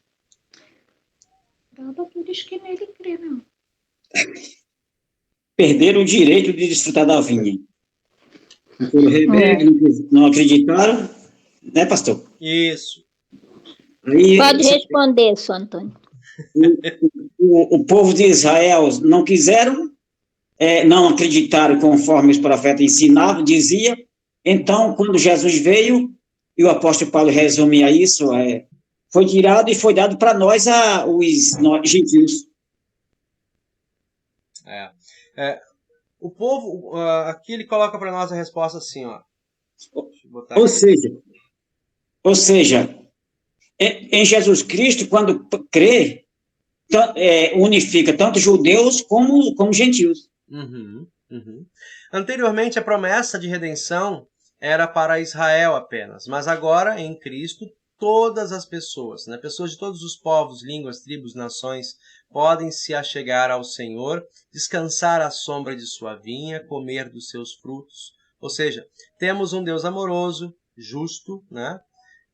Dada por isso que nele crê, não. Perderam o direito de desfrutar da vinha. Por rebelde, não acreditaram, né, pastor? Isso. Aí, pode responder, Sr. Antônio. O povo de Israel não quiseram, não acreditaram conforme os profetas ensinavam, dizia. Então, quando Jesus veio, e o apóstolo Paulo resumia isso, foi tirado e foi dado para nós, os gentios. O povo, aqui ele coloca para nós a resposta assim, ó. Ou seja, em Jesus Cristo, quando crê, unifica tanto judeus como gentios. Anteriormente, a promessa de redenção era para Israel apenas, mas agora, em Cristo, todas as pessoas, né, pessoas de todos os povos, línguas, tribos, nações, podem se achegar ao Senhor, descansar à sombra de sua vinha, comer dos seus frutos. Ou seja, temos um Deus amoroso, justo, né?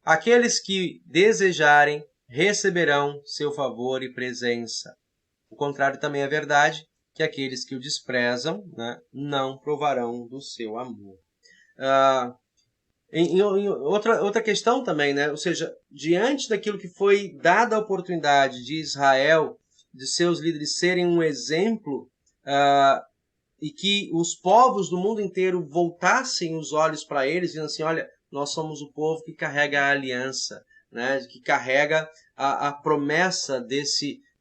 Aqueles que desejarem receberão seu favor e presença. O contrário também é verdade, que aqueles que o desprezam, né, não provarão do seu amor. Em outra questão também, né? Ou seja, diante daquilo que foi dada a oportunidade de Israel, de seus líderes serem um exemplo, e que os povos do mundo inteiro voltassem os olhos para eles, dizendo assim, olha, nós somos o povo que carrega a aliança, né? Que carrega a promessa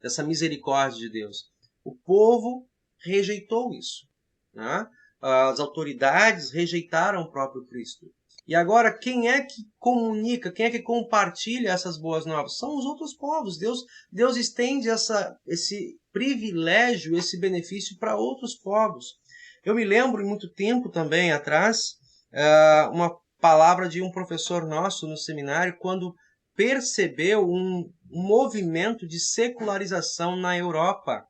dessa misericórdia de Deus. O povo rejeitou isso, né? As autoridades rejeitaram o próprio Cristo. E agora, quem é que comunica, quem é que compartilha essas boas novas? São os outros povos. Deus estende esse privilégio, esse benefício para outros povos. Eu me lembro, muito tempo também atrás, uma palavra de um professor nosso no seminário, quando percebeu um movimento de secularização na Europa,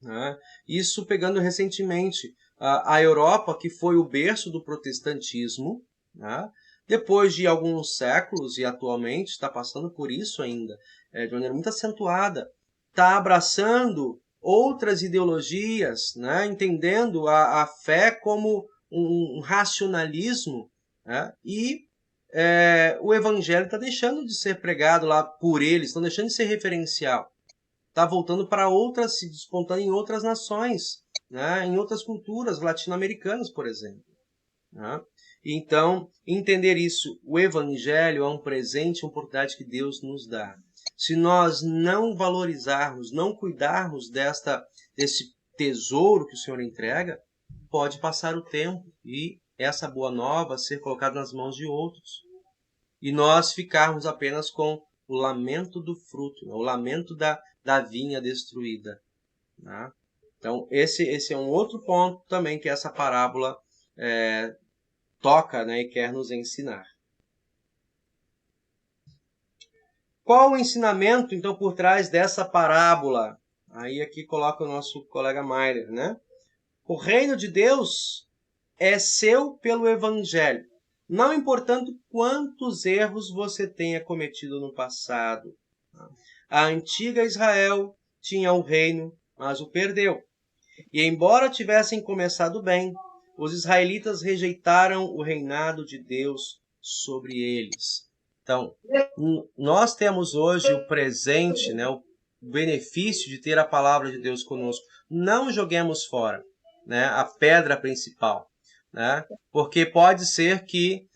né? Isso pegando recentemente a Europa, que foi o berço do protestantismo, né? Depois de alguns séculos, e atualmente está passando por isso ainda, de maneira muito acentuada, está abraçando outras ideologias, né? Entendendo a fé como um racionalismo, né? E o evangelho está deixando de ser pregado lá por eles, estão deixando de ser referencial. Está voltando para outras, se despontando em outras nações, né? Em outras culturas latino-americanas, por exemplo, né? Então, entender isso, o evangelho é um presente, uma oportunidade que Deus nos dá. Se nós não valorizarmos, não cuidarmos desse tesouro que o Senhor entrega, pode passar o tempo e essa boa nova ser colocada nas mãos de outros. E nós ficarmos apenas com o lamento do fruto, o lamento da vinha destruída, né? Então, esse é um outro ponto também que essa parábola toca, né, e quer nos ensinar. Qual o ensinamento, então, por trás dessa parábola? Aí aqui coloca o nosso colega Mailer, né? O reino de Deus é seu pelo evangelho, não importando quantos erros você tenha cometido no passado. A antiga Israel tinha o reino, mas o perdeu. E embora tivessem começado bem, os israelitas rejeitaram o reinado de Deus sobre eles. Então, nós temos hoje o presente, né, o benefício de ter a palavra de Deus conosco. Não joguemos fora, né, a pedra principal, né, porque pode ser que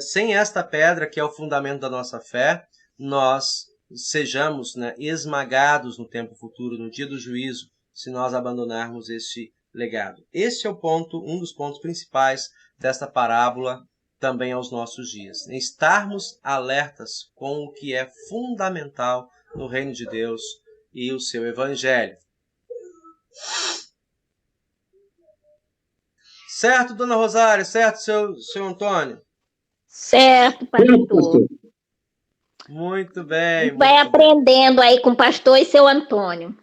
sem esta pedra, que é o fundamento da nossa fé, nós sejamos, né, esmagados no tempo futuro, no dia do juízo, se nós abandonarmos este legado. Esse é um dos pontos principais desta parábola também aos nossos dias. Estarmos alertas com o que é fundamental no reino de Deus e o seu evangelho. Certo, dona Rosária? Certo, seu Antônio? Certo, pastor. Muito bem. Vai aprendendo aí com o pastor e seu Antônio.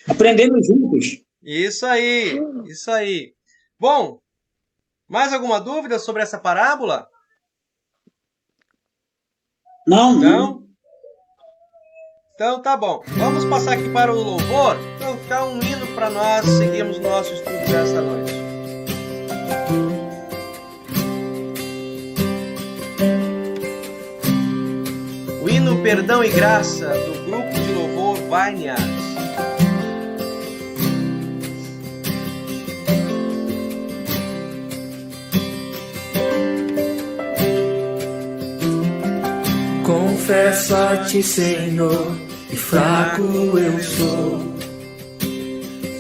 Aprendendo juntos. Isso aí, isso aí. Bom, mais alguma dúvida sobre essa parábola? Não. Então tá bom. Vamos passar aqui para o louvor. Então ficar um hino para nós seguirmos nosso estudo desta noite. O hino Perdão e Graça, do grupo de louvor Vineyards. Confesso a ti, Senhor, que fraco eu sou,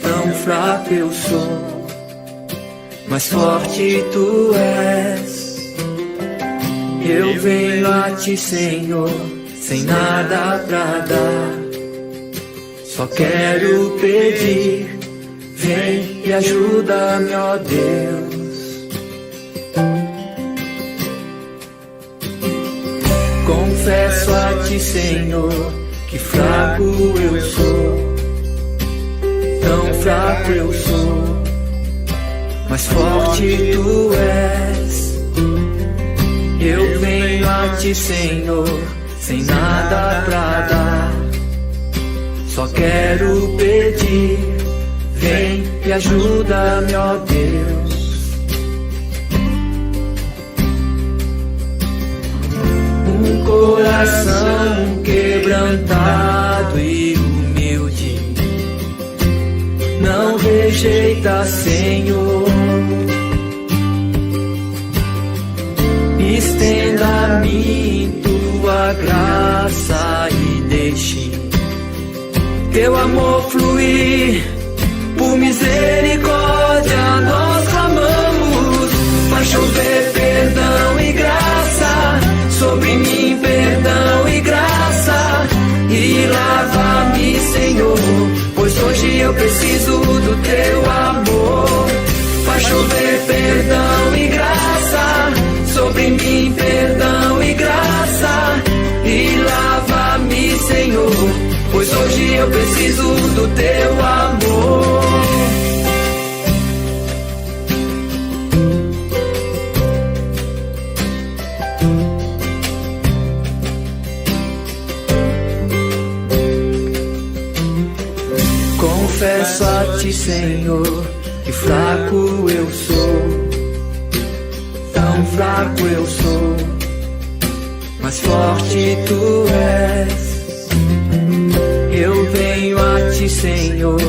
tão fraco eu sou, mas forte tu és. Eu venho a ti, Senhor, sem nada pra dar, só quero pedir, vem e ajuda-me, ó Deus. Confesso a ti, Senhor, que fraco eu sou, tão fraco eu sou, mas forte tu és. Eu venho a ti, Senhor, sem nada pra dar, só quero pedir, vem e ajuda-me, ó Deus. quebrantado e humilde. Não rejeita, Senhor. Estenda a mim tua graça e deixe teu amor fluir. Por misericórdia nós clamamos. Faz chover perdão e graça sobre mim, perdão e graça. E lava-me, Senhor, pois hoje eu preciso do teu amor. Faz chover perdão e graça sobre mim, perdão e graça. E lava-me, Senhor, pois hoje eu preciso do teu amor. Confesso a ti, Senhor, que fraco eu sou. Tão fraco eu sou, mas forte tu és. Eu venho a ti, Senhor,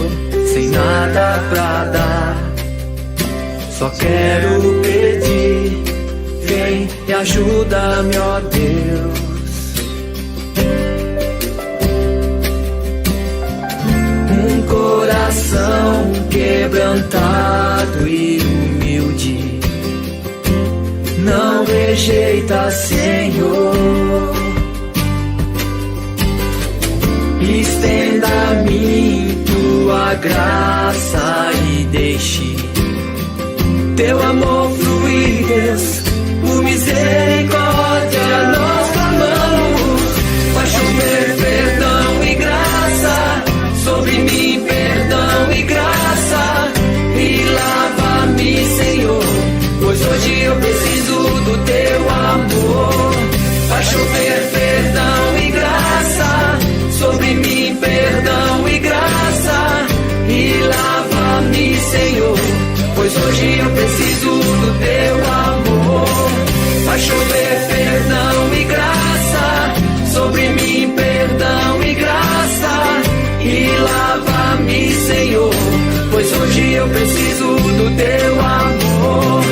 sem nada pra dar. Só quero pedir, vem e ajuda-me, ó Deus. Um coração quebrantado e humilde. Não rejeita, Senhor. Estenda a mim tua graça e deixe teu amor fluir, Deus. Por misericórdia nós clamamos. Faz chover perdão e graça sobre mim, perdão e graça. E lava-me, Senhor, pois hoje eu preciso do teu amor. Faz chover perdão e graça sobre mim, perdão e graça. E lava-me, Senhor, pois hoje eu preciso do teu amor. Faz chover perdão e graça sobre mim, perdão e graça. E lava-me, Senhor, pois hoje eu preciso do teu amor.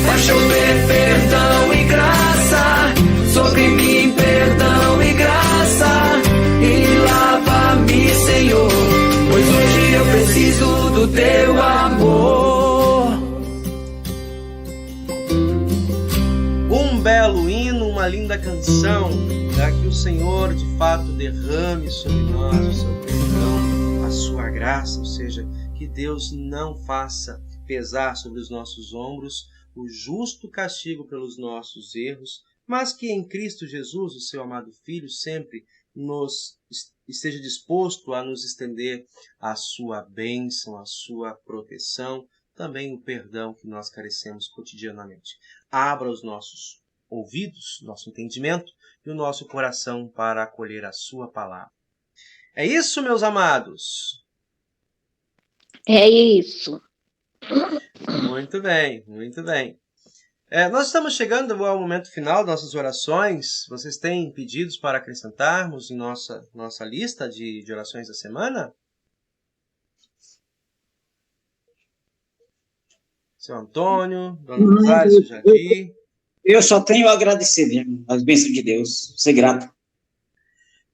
Faz chover perdão e graça sobre mim, perdão e graça. E lava-me, Senhor, pois hoje eu preciso do teu amor. Um belo hino, uma linda canção, para que o Senhor de fato derrame sobre nós o seu perdão, a sua graça, ou seja, que Deus não faça pesar sobre os nossos ombros o justo castigo pelos nossos erros, mas que em Cristo Jesus, o seu amado Filho, sempre nos esteja disposto a nos estender a sua bênção, a sua proteção, também o perdão que nós carecemos cotidianamente. Abra os nossos ouvidos, nosso entendimento e o nosso coração para acolher a sua palavra. É isso, meus amados? É isso. Muito bem, muito bem. Nós estamos chegando ao momento final das nossas orações. Vocês têm pedidos para acrescentarmos em nossa lista de orações da semana? Seu Antônio, Dona Rosário, seu Jardim. Eu só tenho a agradecer mesmo, as bênçãos de Deus, ser grato.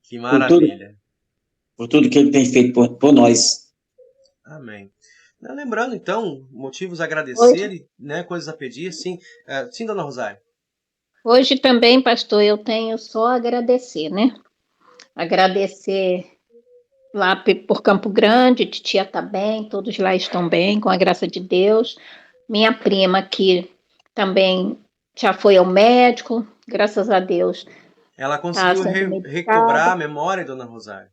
Que maravilha. Por tudo que Ele tem feito por nós. Amém. Lembrando, então, motivos a agradecer, né, coisas a pedir, sim. Sim, Dona Rosário. Hoje também, pastor, eu tenho só a agradecer, né? Agradecer lá por Campo Grande, titia está bem, todos lá estão bem, com a graça de Deus. Minha prima que também já foi ao médico, graças a Deus. Ela conseguiu recobrar a memória, Dona Rosário?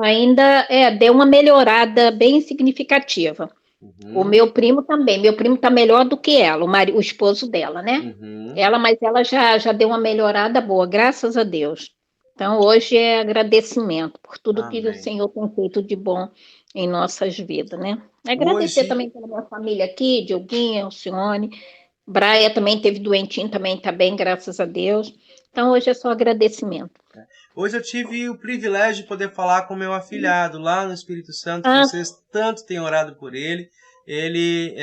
Ainda deu uma melhorada bem significativa. Uhum. O meu primo também. Meu primo está melhor do que ela, o esposo dela, né? Uhum. Mas ela já deu uma melhorada boa, graças a Deus. Então, hoje é agradecimento por tudo Amém. Que o Senhor tem feito de bom em nossas vidas, né? Agradecer também pela minha família aqui, Dioguinha, Alcione. Braia também teve doentinho, também está bem, graças a Deus. Então, hoje é só agradecimento. Hoje eu tive o privilégio de poder falar com meu afilhado lá no Espírito Santo, que vocês tanto têm orado por ele. Ele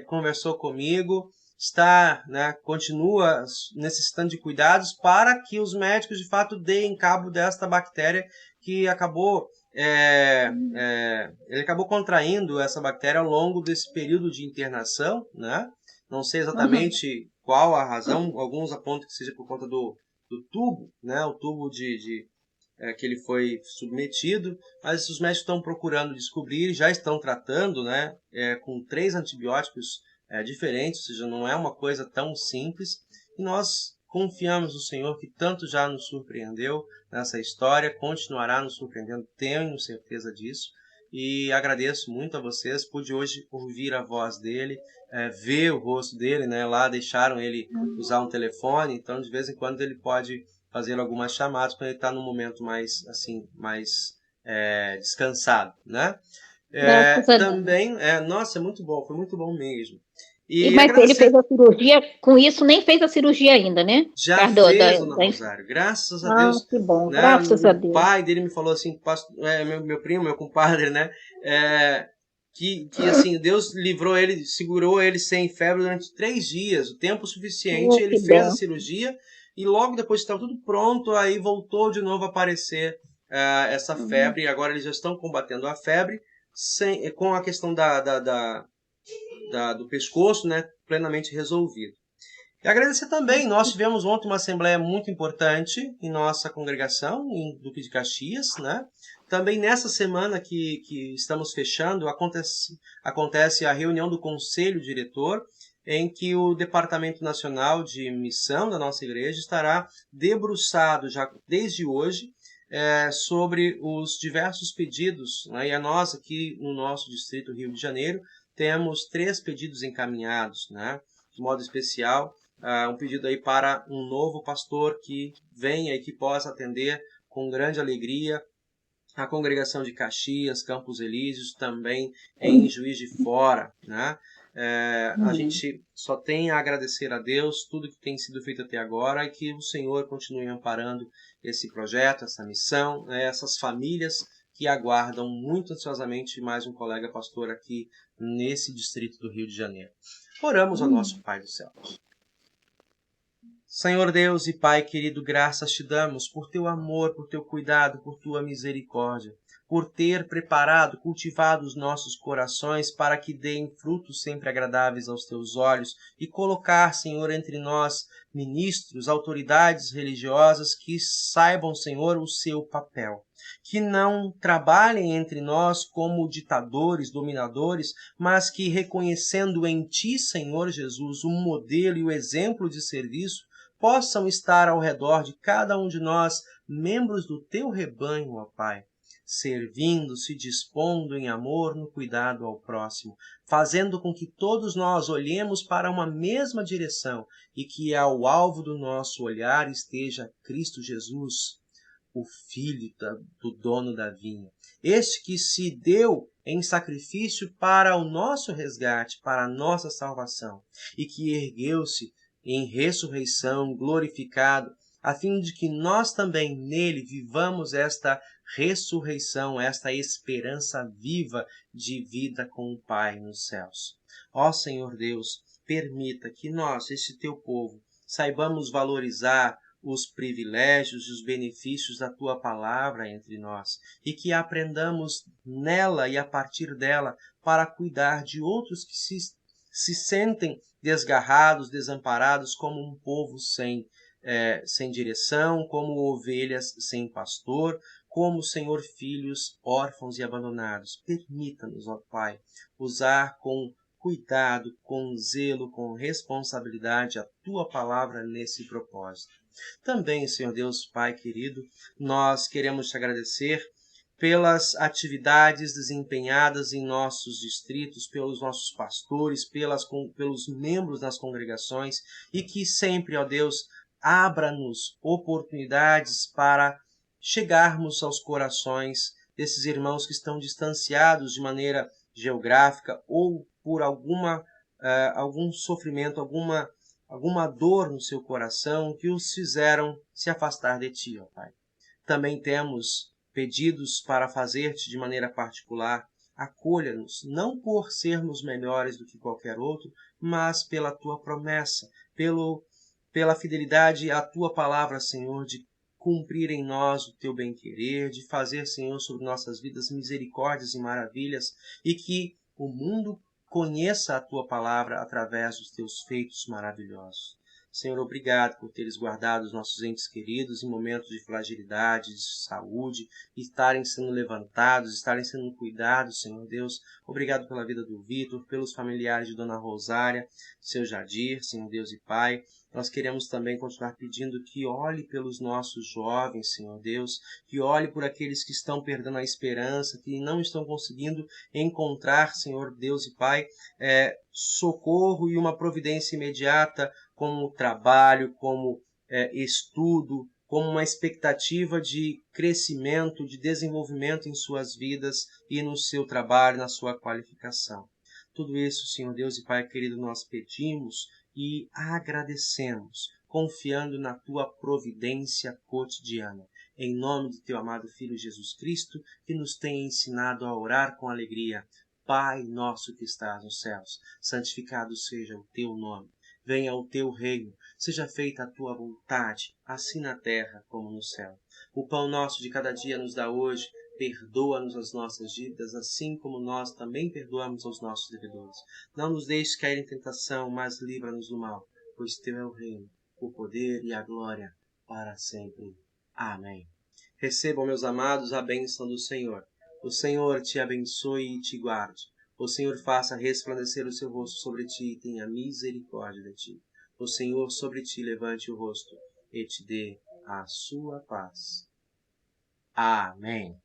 conversou comigo, continua necessitando de cuidados para que os médicos de fato deem cabo desta bactéria que acabou... ele acabou contraindo essa bactéria ao longo desse período de internação, né? Não sei exatamente qual a razão, alguns apontam que seja por conta do tubo, né? O tubo que ele foi submetido, mas os médicos estão procurando descobrir, já estão tratando, né? Com 3 antibióticos diferentes, ou seja, não é uma coisa tão simples, e nós confiamos no Senhor, que tanto já nos surpreendeu nessa história, continuará nos surpreendendo, tenho certeza disso, e agradeço muito a vocês. Pude hoje ouvir a voz dele, ver o rosto dele, né? Lá deixaram ele usar um telefone, então de vez em quando ele pode fazer algumas chamadas quando ele está num momento mais descansado, né? Também, nossa, é muito bom, foi muito bom mesmo. Mas ele fez a cirurgia, com isso nem fez a cirurgia ainda, né? Já fez, Dona Rosário, graças a Deus. Que bom, né? graças a Deus. O pai dele me falou assim, meu primo, meu compadre, né? Que assim, Deus livrou ele, segurou ele sem febre durante 3 dias, o tempo suficiente. Ele fez a cirurgia e logo depois que estava tudo pronto, aí voltou de novo a aparecer essa febre. E agora eles já estão combatendo a febre com a questão do pescoço, né, plenamente resolvido. E agradecer também, nós tivemos ontem uma assembleia muito importante em nossa congregação, em Duque de Caxias, né? Também nessa semana que estamos fechando, acontece a reunião do Conselho Diretor, em que o Departamento Nacional de Missão da nossa igreja estará debruçado já desde hoje sobre os diversos pedidos, né? E a nós aqui no nosso distrito Rio de Janeiro temos 3 pedidos encaminhados, né? De modo especial, um pedido aí para um novo pastor que venha e que possa atender com grande alegria a congregação de Caxias, Campos Elíseos, também em Juiz de Fora, né? A gente só tem a agradecer a Deus tudo que tem sido feito até agora e que o Senhor continue amparando esse projeto, essa missão, essas famílias que aguardam muito ansiosamente mais um colega pastor aqui nesse distrito do Rio de Janeiro. Oramos ao nosso Pai do céu. Senhor Deus e Pai querido, graças te damos por teu amor, por teu cuidado, por tua misericórdia, por ter preparado, cultivado os nossos corações para que deem frutos sempre agradáveis aos teus olhos e colocar, Senhor, entre nós ministros, autoridades religiosas que saibam, Senhor, o seu papel. Que não trabalhem entre nós como ditadores, dominadores, mas que, reconhecendo em Ti, Senhor Jesus, o modelo e o exemplo de serviço, possam estar ao redor de cada um de nós, membros do Teu rebanho, ó Pai, servindo, se dispondo em amor no cuidado ao próximo, fazendo com que todos nós olhemos para uma mesma direção e que ao alvo do nosso olhar esteja Cristo Jesus, o Filho do dono da vinha, este que se deu em sacrifício para o nosso resgate, para a nossa salvação, e que ergueu-se em ressurreição, glorificado, a fim de que nós também nele vivamos esta ressurreição, esta esperança viva de vida com o Pai nos céus. Ó Senhor Deus, permita que nós, este teu povo, saibamos valorizar os privilégios e os benefícios da Tua palavra entre nós, e que aprendamos nela e a partir dela para cuidar de outros que se sentem desgarrados, desamparados, como um povo sem direção, como ovelhas sem pastor, como, Senhor, filhos órfãos e abandonados. Permita-nos, ó Pai, usar com cuidado, com zelo, com responsabilidade a Tua palavra nesse propósito. Também, Senhor Deus, Pai querido, nós queremos te agradecer pelas atividades desempenhadas em nossos distritos, pelos nossos pastores, pelos membros das congregações, e que sempre, ó Deus, abra-nos oportunidades para chegarmos aos corações desses irmãos que estão distanciados de maneira geográfica ou por algum sofrimento, alguma dor no seu coração que os fizeram se afastar de Ti, ó Pai. também temos pedidos para fazer-te de maneira particular. Acolha-nos, não por sermos melhores do que qualquer outro, mas pela tua promessa, pela fidelidade à tua palavra, Senhor, de cumprir em nós o teu bem-querer, de fazer, Senhor, sobre nossas vidas misericórdias e maravilhas, e que o mundo conheça a tua palavra através dos teus feitos maravilhosos. Senhor, obrigado por teres guardado os nossos entes queridos em momentos de fragilidade, de saúde, estarem sendo levantados, estarem sendo cuidados, Senhor Deus. Obrigado pela vida do Vitor, pelos familiares de Dona Rosária, seu Jadir, Senhor Deus e Pai. Nós queremos também continuar pedindo que olhe pelos nossos jovens, Senhor Deus, que olhe por aqueles que estão perdendo a esperança, que não estão conseguindo encontrar, Senhor Deus e Pai, socorro e uma providência imediata, como trabalho, como estudo, como uma expectativa de crescimento, de desenvolvimento em suas vidas e no seu trabalho, na sua qualificação. Tudo isso, Senhor Deus e Pai querido, nós pedimos e agradecemos, confiando na tua providência cotidiana. Em nome de teu amado Filho Jesus Cristo, que nos tem ensinado a orar com alegria. Pai nosso que estás nos céus, santificado seja o teu nome. Venha o teu reino, seja feita a tua vontade, assim na terra como no céu. O pão nosso de cada dia nos dá hoje, perdoa-nos as nossas dívidas, assim como nós também perdoamos aos nossos devedores. Não nos deixes cair em tentação, mas livra-nos do mal, pois teu é o reino, o poder e a glória, para sempre. Amém. Recebam, meus amados, a bênção do Senhor. O Senhor te abençoe e te guarde. O Senhor faça resplandecer o seu rosto sobre ti e tenha misericórdia de ti. O Senhor sobre ti levante o rosto e te dê a sua paz. Amém.